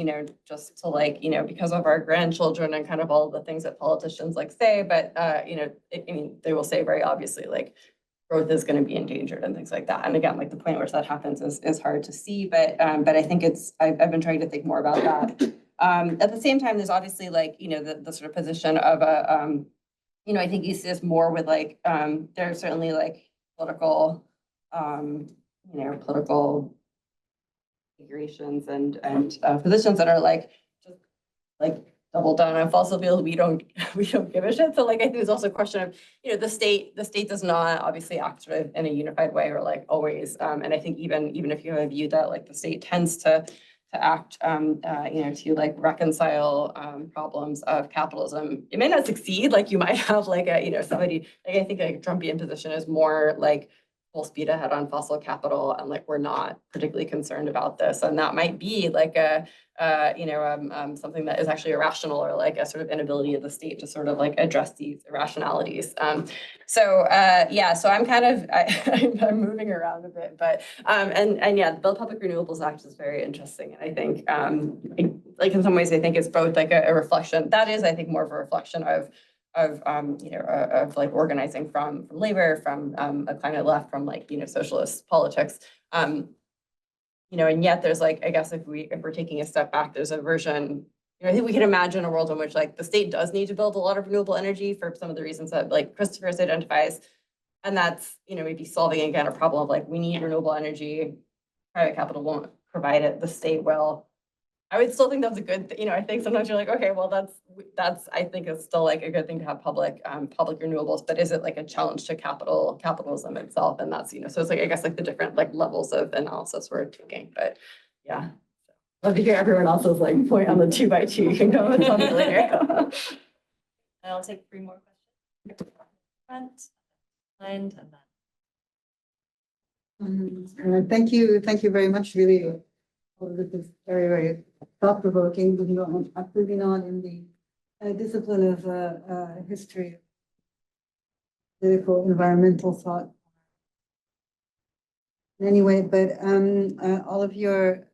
just to like, because of our grandchildren and kind of all the things that politicians like say, but, they will say very obviously, like, growth is going to be endangered and things like that. And again, like the point at which that happens is hard to see, but I think I've been trying to think more about that. At the same time, there's obviously like, the sort of position of I think you see this more with like, there are certainly like political, political configurations and positions that are like just like double down on fossil fuels. We don't give a shit. So like I think there's also a question of the state does not obviously act sort of in a unified way or like always. And I think even if you have a view that like the state tends to act to like reconcile problems of capitalism, it may not succeed. Like you might have like a somebody like I think like a Trumpian position is more like full speed ahead on fossil capital, and like we're not particularly concerned about this, and that might be like something that is actually irrational, or like a sort of inability of the state to sort of like address these irrationalities. So I'm kind of I'm moving around a bit, but and yeah, the Build Public Renewables Act is very interesting, and I think like in some ways I think it's both like a reflection that is I think more of a reflection of like organizing from labor, from a climate left, from like socialist politics, and yet there's like I guess if we're taking a step back, there's a version. I think we can imagine a world in which like the state does need to build a lot of renewable energy for some of the reasons that like Christopher's identifies, and that's maybe solving again a problem of like we need renewable energy, private capital won't provide it, the state will. I would still think that's a good thing. I think sometimes you're like, okay, well, that's I think it's still like a good thing to have public renewables, but is it like a challenge to capitalism itself? And that's, so it's like, I guess like the different like levels of analysis we're taking, but yeah. Love to hear everyone else's like point on the 2x2. You can go and tell me later. And I'll take 3 more questions. Front, behind, and then. Thank you very much. Really, all of this is very, very thought-provoking. I'm absolutely not in the discipline of history, political, environmental thought. Anyway, but all of your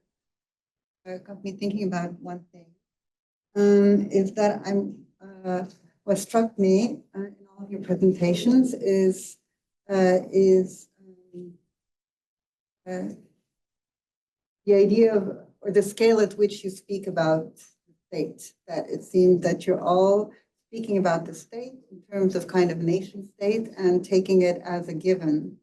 got me thinking about one thing. Is that what struck me in all of your presentations is the idea of, or the scale at which you speak about the state, that it seems that you're all speaking about the state in terms of kind of nation state and taking it as a given.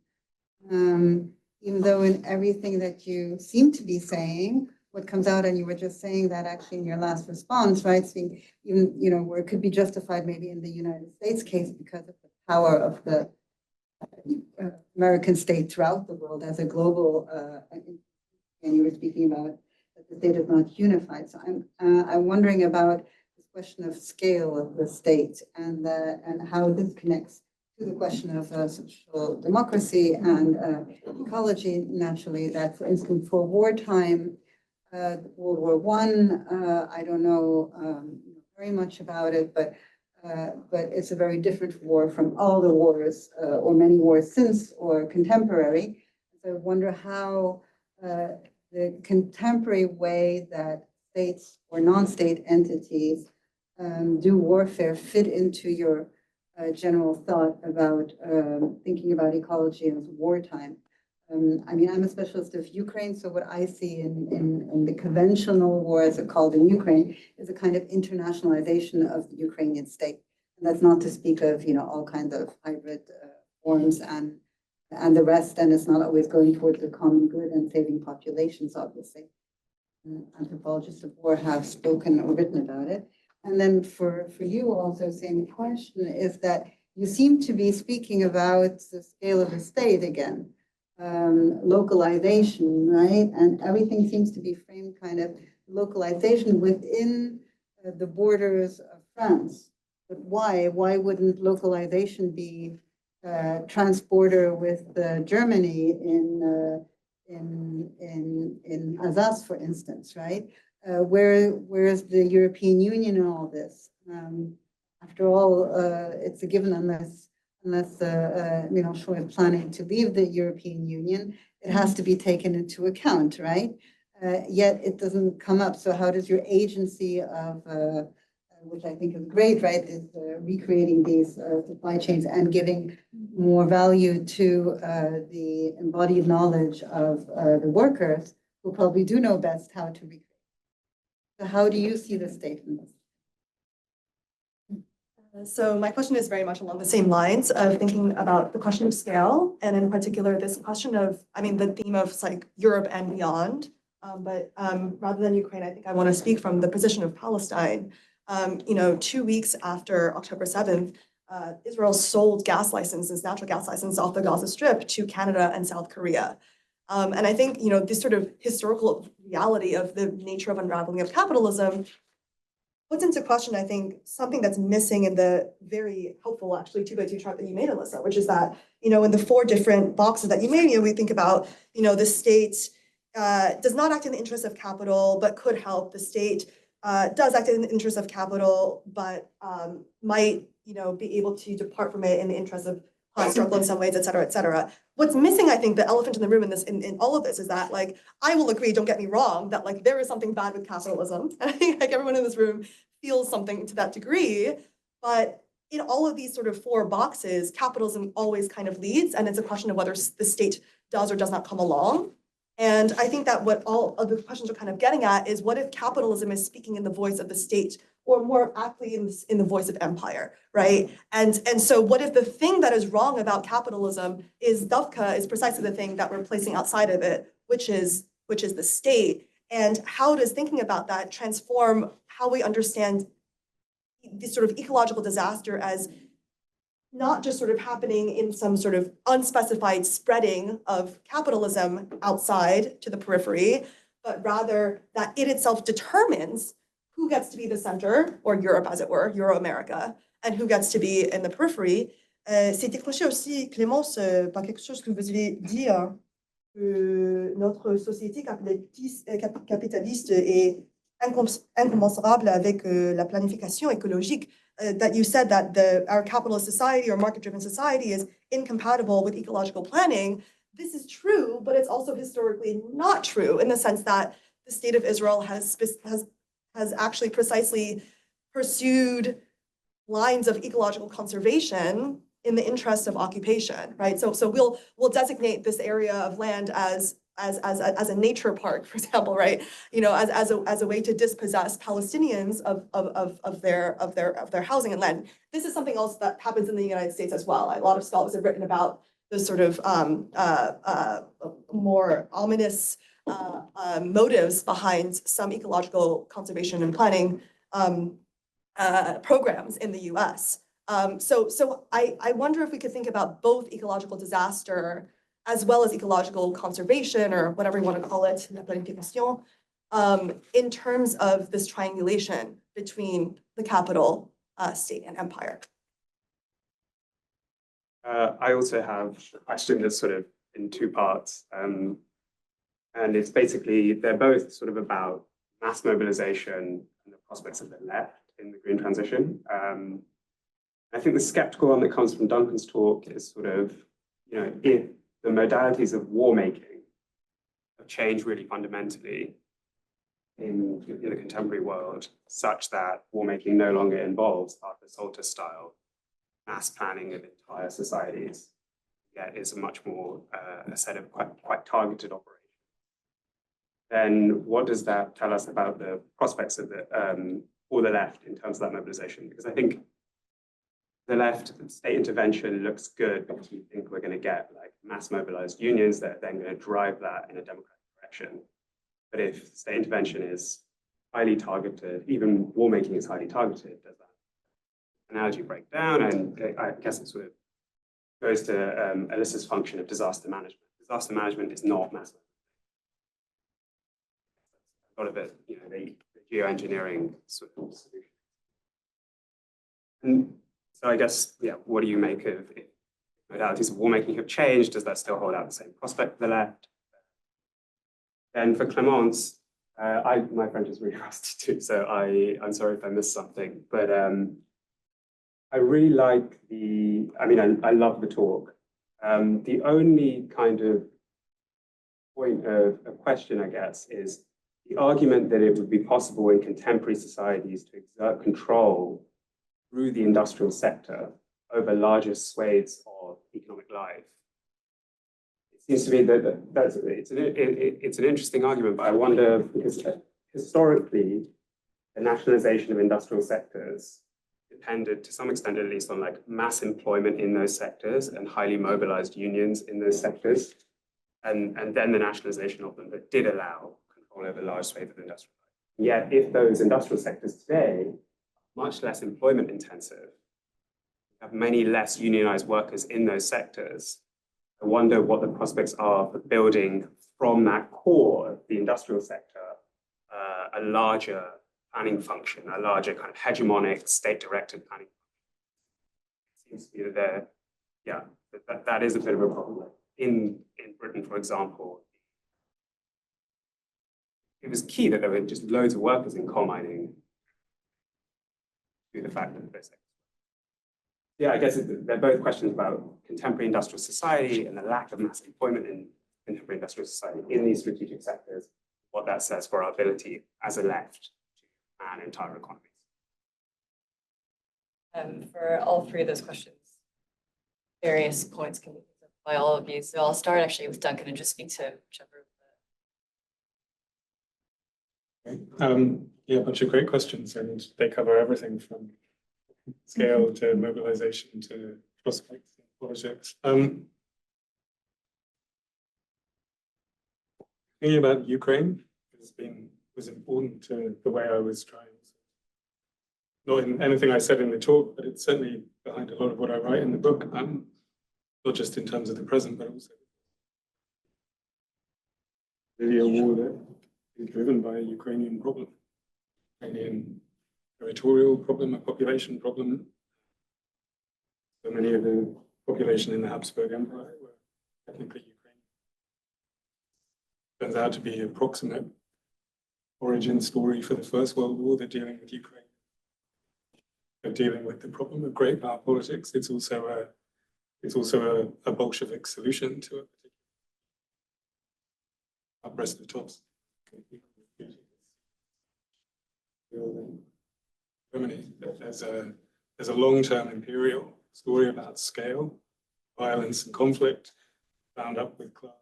Even though in everything that you seem to be saying, what comes out, and you were just saying that actually in your last response, right? Seeing even, where it could be justified maybe in the United States case because of the power of the American state throughout the world as a global, and you were speaking about that the state is not unified. So I'm wondering about this question of scale of the state and how this connects to the question of social democracy and ecology. Naturally, that for instance for wartime, World War I don't know, very much about it, but it's a very different war from all the wars or many wars since or contemporary. So I wonder how the contemporary way that states or non-state entities do warfare fit into your general thought about thinking about ecology as wartime. I mean, I'm a specialist of Ukraine, so what I see in the conventional war, as it's called in Ukraine, is a kind of internationalization of the Ukrainian state. And that's not to speak of, all kinds of hybrid forms and the rest, and it's not always going towards the common good and saving populations, obviously. Anthropologists of war have spoken or written about it. And then for you also, same question, is that you seem to be speaking about the scale of the state again. Localization, right? And everything seems to be framed kind of localization within the borders of France. But why? Why wouldn't localization be transporter with Germany in Alsace, for instance, right? Where's the European Union in all this? After all, it's a given unless Shaw is planning to leave the European Union, it has to be taken into account, right? Yet it doesn't come up. So how does your agency of, which I think is great, right, is recreating these supply chains and giving more value to the embodied knowledge of the workers who probably do know best how to recreate. So how do you see the state in this? So my question is very much along the same lines of thinking about the question of scale, and in particular, this question of, the theme of like Europe and beyond. But rather than Ukraine, I think I want to speak from the position of Palestine. 2 weeks after October 7th, Israel sold natural gas licenses off the Gaza Strip to Canada and South Korea. And I think, this sort of historical reality of the nature of unraveling of capitalism puts into question, I think, something that's missing in the very helpful, actually, 2x2 chart that you made, Alyssa, which is that, in the 4 different boxes that you made, we think about, the state does not act in the interest of capital, but could help. The state does act in the interest of capital, but might, be able to depart from it in the interest of class struggle in some ways, et cetera, et cetera. What's missing, I think, the elephant in the room in all of this is that, like, I will agree, don't get me wrong, that like there is something bad with capitalism. And I think like everyone in this room feels something to that degree, but in all of these sort of 4 boxes, capitalism always kind of leads, and it's a question of whether the state does or does not come along. And I think that what all of the questions are kind of getting at is, what if capitalism is speaking in the voice of the state, or more aptly in the voice of empire, right? And so what if the thing that is wrong about capitalism is precisely the thing that we're placing outside of it, which is the state? And how does thinking about that transform how we understand this sort of ecological disaster as not just sort of happening in some sort of unspecified spreading of capitalism outside to the periphery, but rather that it itself determines who gets to be the center, or Europe as it were, Euro-America, and who gets to be in the periphery. C'est déclenché aussi, Clémence, par quelque chose que vous avez dit, que notre société capitaliste est incommensurable avec la planification écologique. That you said that our capitalist society or market-driven society is incompatible with ecological planning. This is true, but it's also historically not true, in the sense that the state of Israel has actually precisely pursued lines of ecological conservation in the interest of occupation, right? So we'll designate this area of land as a nature park, for example, right? As a way to dispossess Palestinians of their housing and land. This is something else that happens in the United States as well. A lot of scholars have written about the sort of more ominous motives behind some ecological conservation and planning programs in the US. So I wonder if we could think about both ecological disaster as well as ecological conservation, or whatever you want to call it, la planification, in terms of this triangulation between the capital, state, and empire. I also have a question that's sort of in 2 parts. And it's basically, they're both sort of about mass mobilization and the prospects of the left in the green transition. I think the skeptical one that comes from Duncan's talk is sort of, if the modalities of war making have changed really fundamentally in the contemporary world, such that war making no longer involves Arthur Salter style mass planning of entire societies, yet is a much more a set of quite targeted operations. Then what does that tell us about the prospects of the or the left in terms of that mobilization? Because I think the left state intervention looks good because we think we're going to get like mass mobilized unions that are then going to drive that in a democratic direction. But if state intervention is highly targeted, even war making is highly targeted, does that analogy break down? And I guess it sort of goes to Alyssa's function of disaster management. Disaster management is not mass mobilization. A lot of it, the geoengineering sort of solution. And so I guess, what do you make of if modalities of war making have changed? Does that still hold out the same prospect for the left? And for Clémence, my French is really rusty too, so I'm sorry if I missed something, but I really like I love the talk. The only kind of point of a question, I guess, is the argument that it would be possible in contemporary societies to exert control through the industrial sector over larger swathes of economic life. It seems to me that it's an interesting argument, but I wonder, because historically, the nationalization of industrial sectors depended, to some extent at least, on like mass employment in those sectors and highly mobilized unions in those sectors, and then the nationalization of them that did allow control over large swathes of industrial life. Yet, if those industrial sectors today are much less employment intensive, have many less unionized workers in those sectors, I wonder what the prospects are for building from that core of the industrial sector a larger planning function, a larger kind of hegemonic state-directed planning function. It seems to be that that is a bit of a problem. In Britain, for example, it was key that there were just loads of workers in coal mining due to the fact that those sectors. I guess they're both questions about contemporary industrial society and the lack of mass employment in contemporary industrial society in these strategic sectors, what that says for our ability as a left to plan entire economies. For all three of those questions, various points can be picked up by all of you. So I'll start actually with Duncan and just speak to whichever. A bunch of great questions, and they cover everything from scale to mobilization to prospects and politics. Thinking about Ukraine was important to the way I was trying. Not in anything I said in the talk, but it's certainly behind a lot of what I write in the book, not just in terms of the present, but also really a war that is driven by a Ukrainian problem, Ukrainian territorial problem, a population problem. So many of the population in the Habsburg Empire were technically Ukrainian. Turns out to be a proximate origin story for the First World War. They're dealing with Ukraine. They're dealing with the problem of great power politics. It's also a Bolshevik solution to it. Rest of the tops. Germany. There's a long-term imperial story about scale, violence, and conflict bound up with class.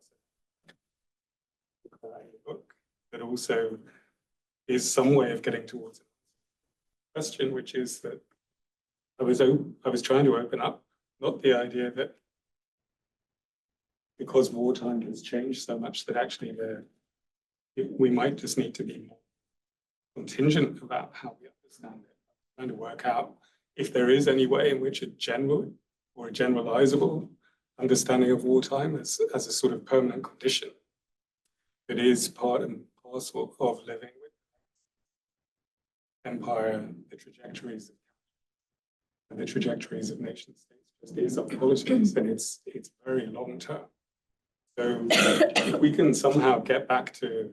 In the book, but also is some way of getting towards a question, which is that I was trying to open up, not the idea that because wartime has changed so much that actually we might just need to be more contingent about how we understand it. Trying to work out if there is any way in which a general or a generalizable understanding of wartime as a sort of permanent condition that is part and parcel of living with empire, the trajectories of nation states just is of politics, and it's very long term. So if we can somehow get back to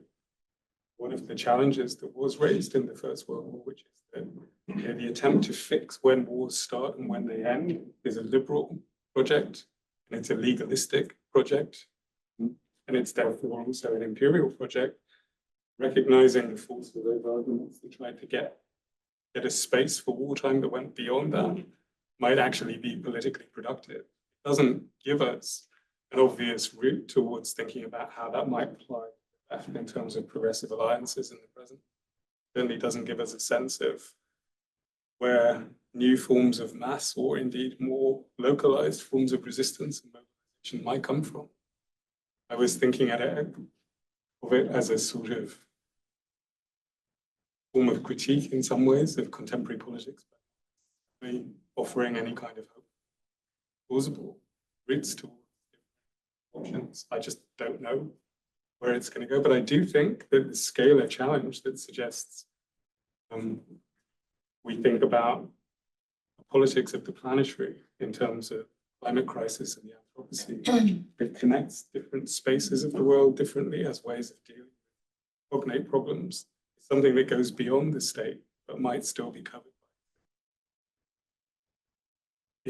one of the challenges that was raised in the First World War, which is that the attempt to fix when wars start and when they end is a liberal project, and it's a legalistic project, and it's therefore also an imperial project, recognizing the force of those arguments that tried to get a space for wartime that went beyond that might actually be politically productive. It doesn't give us an obvious route towards thinking about how that might apply in terms of progressive alliances in the present. It certainly doesn't give us a sense of where new forms of mass or indeed more localized forms of resistance and mobilization might come from. I was thinking of it as a sort of form of critique in some ways of contemporary politics, but really offering any kind of hope, plausible routes towards options. I just don't know where it's going to go, but I do think that the scalar challenge that suggests we think about the politics of the planetary in terms of climate crisis and the Anthropocene, it connects different spaces of the world differently as ways of dealing with cognate problems. It's something that goes beyond the state, but might still be covered by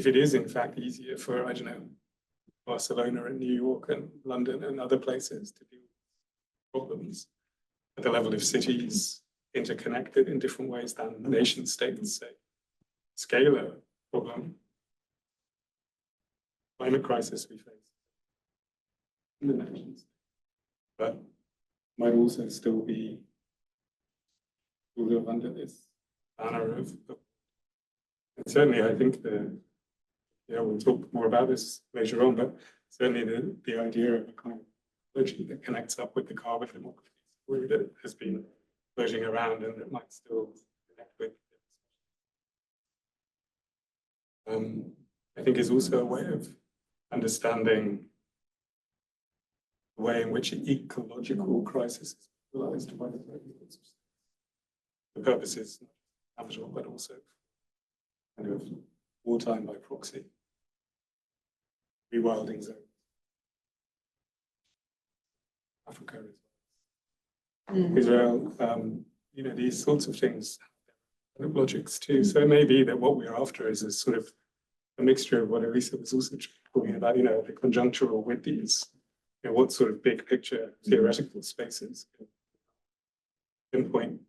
it. If it is in fact easier for, I don't know, Barcelona and New York and London and other places to deal with problems at the level of cities interconnected in different ways than nation states, say, scalar problem, climate crisis we face in the nations, but might also still be sort of under this banner of and certainly I think we'll talk more about this later on, but certainly the idea of a kind of ecology that connects up with the carbon democracy story that has been floating around and that might still connect with. I think is also a way of understanding the way in which ecological crisis is realized by the purposes of capital, but also kind of wartime by proxy, rewilding zones, Africa as well, Israel, these sorts of things have logics too. So it may be that what we're after is a sort of a mixture of what Alyssa was also talking about, the conjunctural with these, what sort of big picture theoretical spaces can pinpoint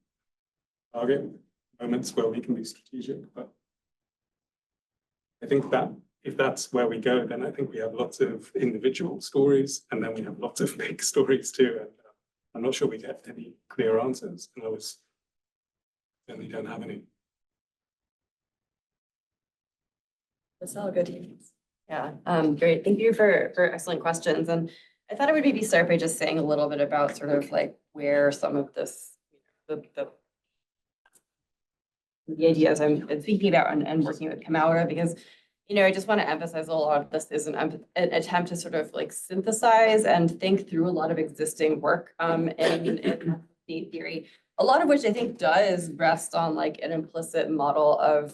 target moments where we can be strategic. But I think that if that's where we go, then I think we have lots of individual stories and then we have lots of big stories too. And I'm not sure we get any clear answers, and I certainly don't have any. That's all good. Yeah, great. Thank you for excellent questions. And I thought it would maybe start by just saying a little bit about sort of like where some of this, the ideas I'm thinking about and working with come out of, because, I just want to emphasize a lot of this is an attempt to sort of like synthesize and think through a lot of existing work in state theory. A lot of which I think does rest on like an implicit model of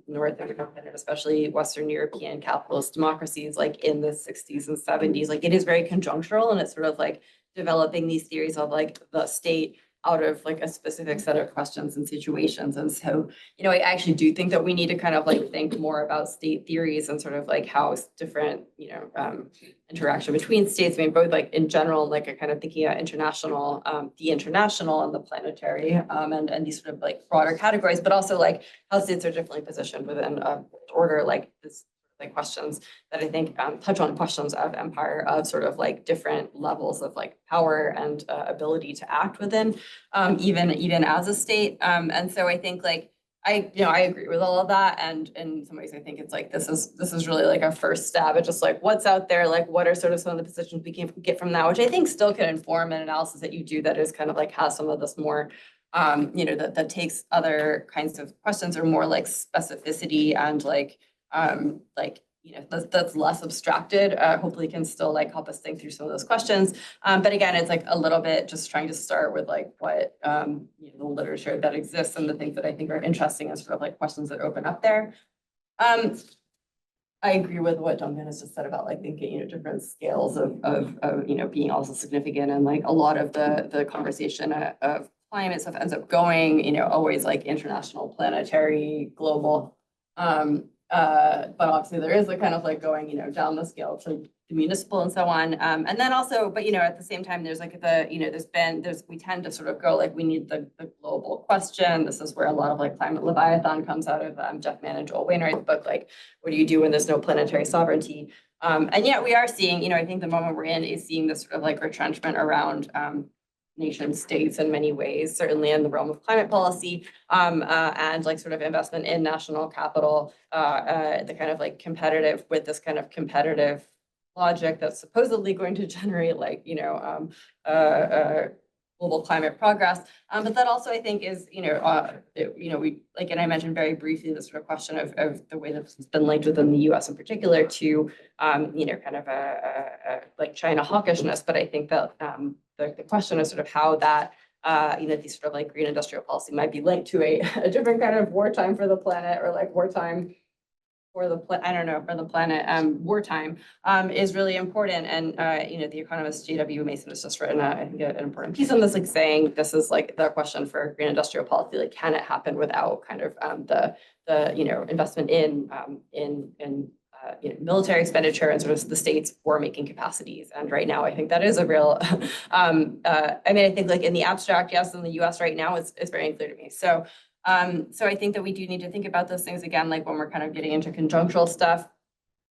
North American and especially Western European capitalist democracies like in the 60s and 70s. Like it is very conjunctural and it's sort of like developing these theories of like the state out of like a specific set of questions and situations. And so, I actually do think that we need to kind of like think more about state theories and sort of like how different, interaction between states, I mean, both like in general, like a kind of thinking about international, the international and the planetary, and these sort of like broader categories, but also like how states are differently positioned within a order like this. Like questions that I think touch on questions of empire, of sort of like different levels of like power and ability to act within, even as a state. And so I think like I agree with all of that, and in some ways I think it's like this is really like a first stab at just like what's out there, like what are sort of some of the positions we can get from that, which I think still can inform an analysis that you do that is kind of like has some of this more that takes other kinds of questions or more like specificity and that's less abstracted, hopefully can still like help us think through some of those questions. But again, it's like a little bit just trying to start with like what, the literature that exists and the things that I think are interesting and sort of like questions that open up there. I agree with what Duncan has just said about like thinking, you know, different scales of you know, being also significant, and like a lot of the conversation of climate stuff ends up going, you know, always like international, planetary, global. But obviously there is a kind of like going, you know, down the scale to the municipal and so on. And then also, but you know, at the same time, there's like the, you know, we tend to sort of go like, we need the global question. This is where a lot of like Climate Leviathan comes out of Jeff Mann and Joel Wainwright's book, like, what do you do when there's no planetary sovereignty? And yet we are seeing, you know, I think the moment we're in is seeing this sort of like retrenchment around nation states in many ways, certainly in the realm of climate policy, and like sort of investment in national capital, the kind of like competitive with this kind of competitive logic that's supposedly going to generate like, you know, global climate progress. But that also I think is, you know, we like, and I mentioned very briefly the sort of question of the way that this has been linked within the US in particular to, you know, kind of a like China hawkishness. But I think that the question is sort of how that, you know, these sort of like green industrial policy might be linked to a different kind of wartime for the planet, or like wartime for the I don't know, for the planet, wartime, is really important. And you know, the economist J.W. Mason has just written I think an important piece on this, like saying this is like the question for green industrial policy, like can it happen without kind of the you know, investment in you know, military expenditure and sort of the state's war-making capacities. And right now, I think that is a real, I mean, I think like in the abstract, yes, in the US right now, it's very unclear to me. So I think that we do need to think about those things again, like when we're kind of getting into conjunctural stuff.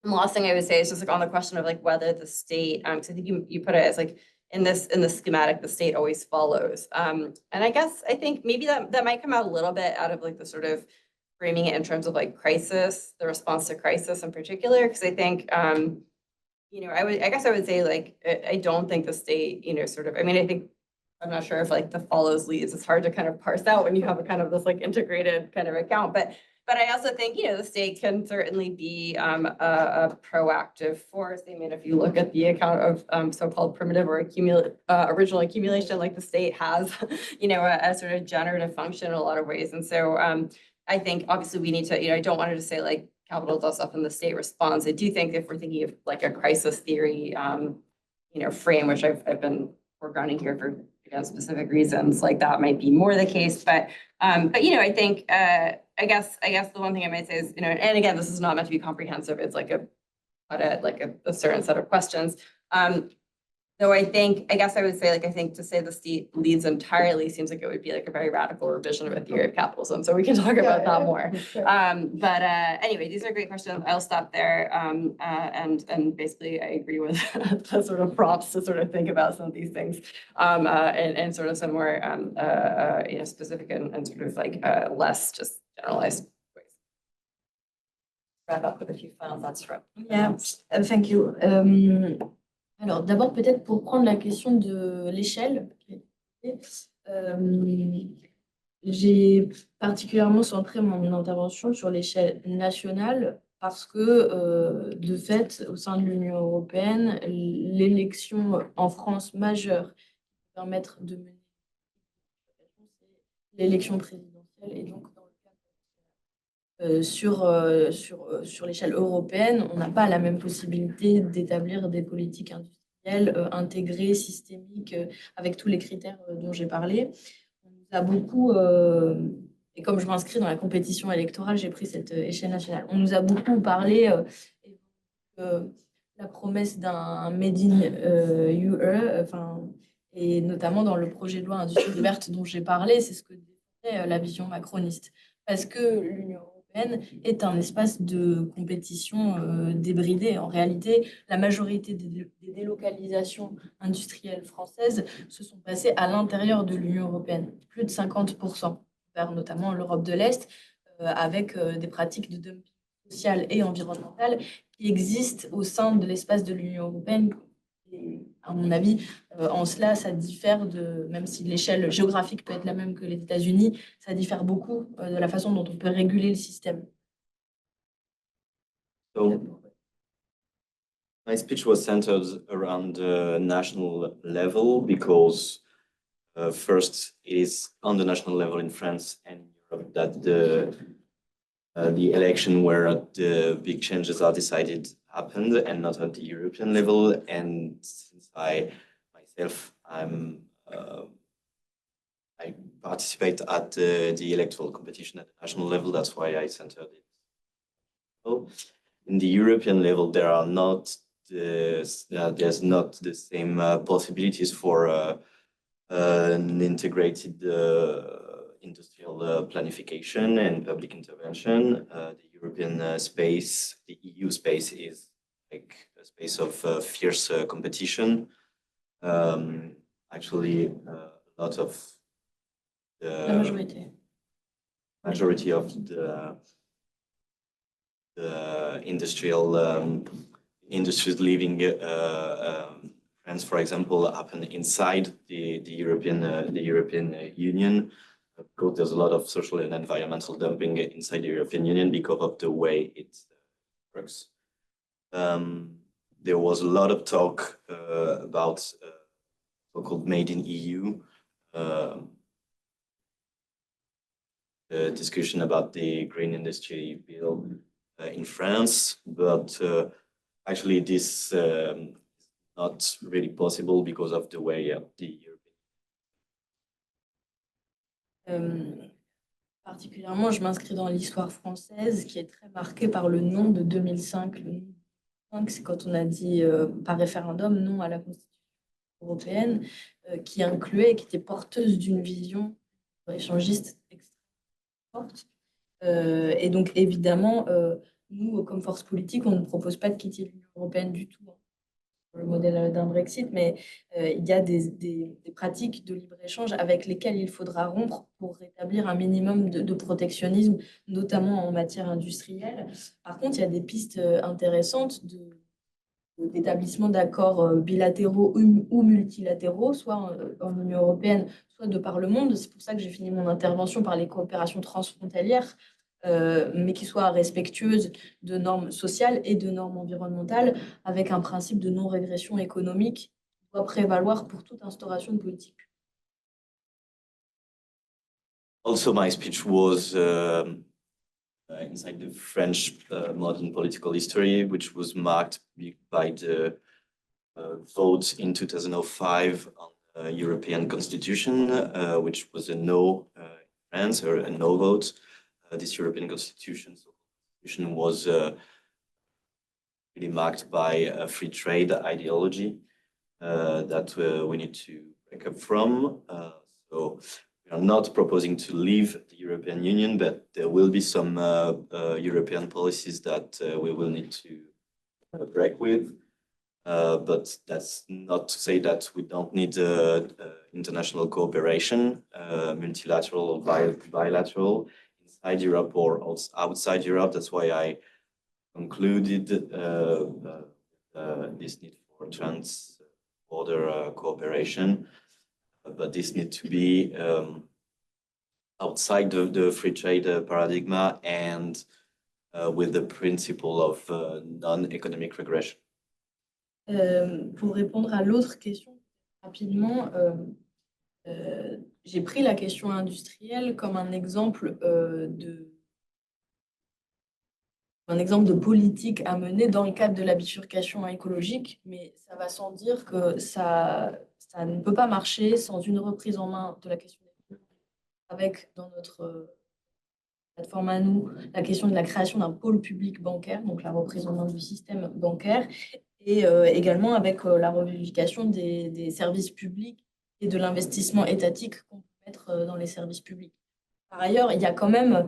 And the last thing I would say is just like on the question of like whether the state, because I think you put it as like in the schematic, the state always follows. And I think maybe that might come out a little bit out of like the sort of framing it in terms of like crisis, the response to crisis in particular, because I think, you know, I guess I would say like, I don't think the state, you know, sort of, I mean, I think, I'm not sure if like the follows leads, it's hard to kind of parse out when you have a kind of this like integrated kind of account, but I also think, you know, the state can certainly be a proactive force. I mean, if you look at the account of so-called primitive or original accumulation, like the state has, you know, a sort of generative function in a lot of ways. And so I think obviously we need to, you know, I don't want to just say like capital does stuff and the state responds. I do think if we're thinking of like a crisis theory, you know, frame, which I've been foregrounding here for, again, specific reasons, like that might be more the case. But you know, I think, I guess the one thing I might say is, you know, and again, this is not meant to be comprehensive. It's like a certain set of questions. Though I guess I would say, like, I think to say the state leads entirely seems like it would be like a very radical revision of a theory of capitalism. So we can talk about that more. But anyway, these are great questions. I'll stop there. And basically I agree with the sort of prompts to sort of think about some of these things and sort of some more you know, specific and sort of like less just generalized ways. Wrap up with a few final thoughts from. Yeah, thank you. Alors, d'abord, peut-être pour prendre la question de l'échelle, j'ai particulièrement centré mon intervention sur l'échelle nationale parce que, de fait, au sein de l'Union européenne, l'élection en France majeure qui peut permettre de mener l'élection présidentielle. Et donc, dans le cas sur l'échelle européenne, on n'a pas la même possibilité d'établir des politiques industrielles intégrées, systémiques, avec tous les critères dont j'ai parlé. On nous a beaucoup, et comme je m'inscris dans la compétition électorale, j'ai pris cette échelle nationale. On nous a beaucoup parlé la promesse d'un Made in UE, et notamment dans le projet de loi industrie verte dont j'ai parlé, c'est ce que défendait la vision macroniste. Parce que l'Union européenne est un espace de compétition débridé. En réalité, la majorité des délocalisations industrielles françaises se sont passées à l'intérieur de l'Union européenne, plus de 50%, vers notamment l'Europe de l'Est, avec des pratiques de dumping social et environnemental qui existent au sein de l'espace de l'Union européenne. Et à mon avis, en cela, ça diffère même si l'échelle géographique peut être la même que les États-Unis, ça diffère beaucoup de la façon dont on peut réguler le système. So, my speech was centered around the national level because first, it is on the national level in France and Europe that the the election where the big changes are decided happened and not at the European level. And since I myself, I participate at the electoral competition at the national level. That's why I centered it. In the European level, there are not there's not the same possibilities for an integrated industrial planification and public intervention. The European space, the EU space is like a space of fierce competition. Actually, a lot of La majority of the industries leaving France, for example, happen inside the European Union. Because there's a lot of social and environmental dumping inside the European Union because of the way it works. There was a lot of talk about so-called Made in EU. The discussion about the green industry bill in France, but actually this is not really possible because of the way the Particulièrement, je m'inscris dans l'histoire française qui est très marquée par le non de 2005. Le non de 2005, c'est quand on a dit par référendum non à la Constitution européenne, qui incluait et qui était porteuse d'une vision échangiste extrêmement forte. Et donc, évidemment, nous, comme force politique, on ne propose pas de quitter l'Union européenne du tout, le modèle d'un Brexit, mais il y a des pratiques de libre-échange avec lesquelles il faudra rompre pour rétablir un minimum de protectionnisme, notamment en matière industrielle. Par contre, il y a des pistes intéressantes d'établissement d'accords bilatéraux ou multilatéraux, soit en Union européenne, soit de par le monde. C'est pour ça que j'ai fini mon intervention par les coopérations transfrontalières, mais qui soient respectueuses de normes sociales et de normes environnementales, avec un principe de non-régression économique qui doit prévaloir pour toute instauration de politique. Also, my speech was inside the French modern political history, which was marked by the vote in 2005 on the European Constitution, which was a no answer, a no vote. This European Constitution was really marked by a free trade ideology that we need to break up from. So we are not proposing to leave the European Union, but there will be some European policies that we will need to break with. But that's not to say that we don't need international cooperation, multilateral or bilateral, inside Europe or outside Europe. That's why I concluded this need for trans-border cooperation. But this needs to be outside the free trade paradigm and with the principle of non-economic regression. Pour répondre à l'autre question, rapidement, j'ai pris la question industrielle comme un exemple de politique à mener dans le cadre de la bifurcation écologique, mais ça va sans dire que ça ne peut pas marcher sans une reprise en main de la question avec, dans notre plateforme à nous, la question de la création d'un pôle public bancaire, donc la reprise en main du système bancaire, et également avec la revivification des services publics et de l'investissement étatique qu'on peut mettre dans les services publics. Par ailleurs, il y a quand même...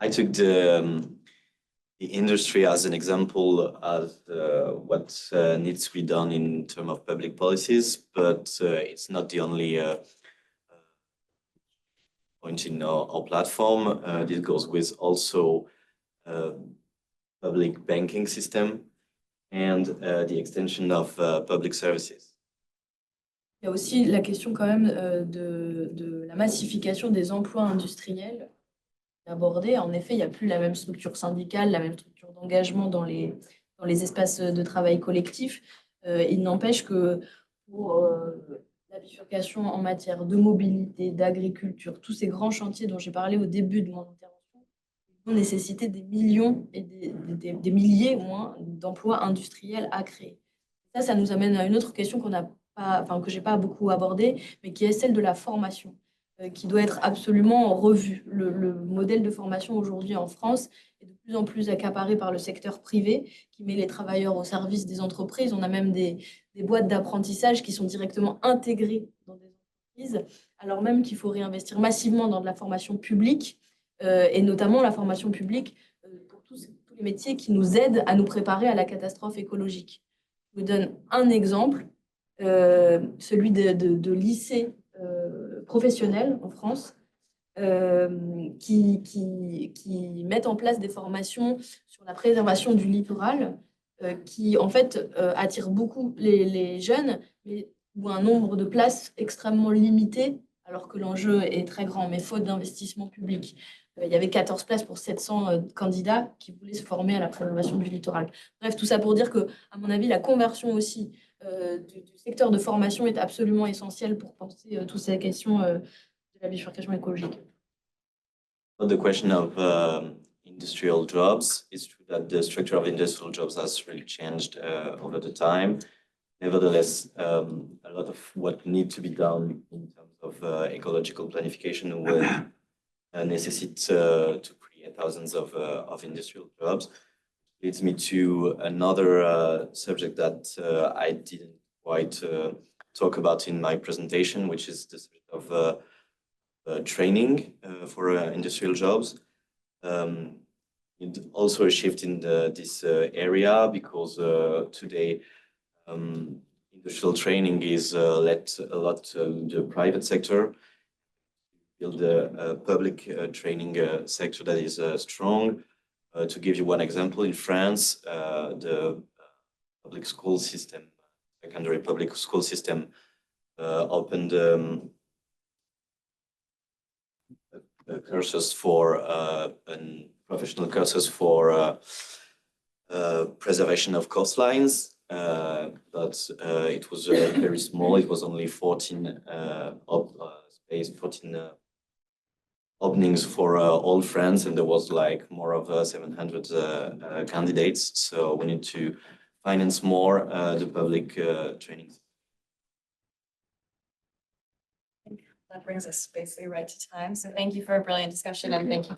I took the industry as an example as what needs to be done in terms of public policies, but it's not the only point in our platform. This goes with also public banking system and the extension of public services. Il y a aussi la question quand même de la massification des emplois industriels abordés. En effet, il n'y a plus la même structure syndicale, la même structure d'engagement dans les espaces de travail collectif. Il n'empêche que pour la bifurcation en matière de mobilité, d'agriculture, tous ces grands chantiers dont j'ai parlé au début de mon intervention, vont nécessiter des millions et des milliers au moins d'emplois industriels à créer. Ça nous amène à une autre question qu'on n'a pas, enfin, que j'ai pas beaucoup abordée, mais qui est celle de la formation, qui doit être absolument revue. Le modèle de formation aujourd'hui en France est de plus en plus accaparé par le secteur privé, qui met les travailleurs au service des entreprises. On a même des boîtes d'apprentissage qui sont directement intégrées dans des entreprises, alors même qu'il faut réinvestir massivement dans de la formation publique, et notamment la formation publique pour tous les métiers qui nous aident à nous préparer à la catastrophe écologique. Je vous donne un exemple, celui de lycées professionnels en France qui mettent en place des formations sur la préservation du littoral qui, en fait, attirent beaucoup les jeunes, mais où un nombre de places extrêmement limité, alors que l'enjeu est très grand, mais faute d'investissement public. Il y avait 14 places pour 700 candidats qui voulaient se former à la préservation du littoral. Bref, tout ça pour dire que, à mon avis, la conversion aussi du secteur de formation est absolument essentielle pour penser toutes ces questions de la bifurcation écologique. On the question of industrial jobs, it's true that the structure of industrial jobs has really changed over the time. Nevertheless, a lot of what needs to be done in terms of ecological planification will necessitate to create thousands of industrial jobs. Leads me to another subject that I didn't quite talk about in my presentation, which is the subject of training for industrial jobs. Also a shift in this area because today industrial training is led a lot to the private sector, build a public training sector that is strong. To give you one example, in France, the public school system, secondary public school system, opened courses for professional courses for preservation of coastlines, but it was very small. It was only 14 openings for all France, and there was like more of 700 candidates. So we need to finance more the public training. That brings us basically right to time. So thank you for a brilliant discussion and thank you.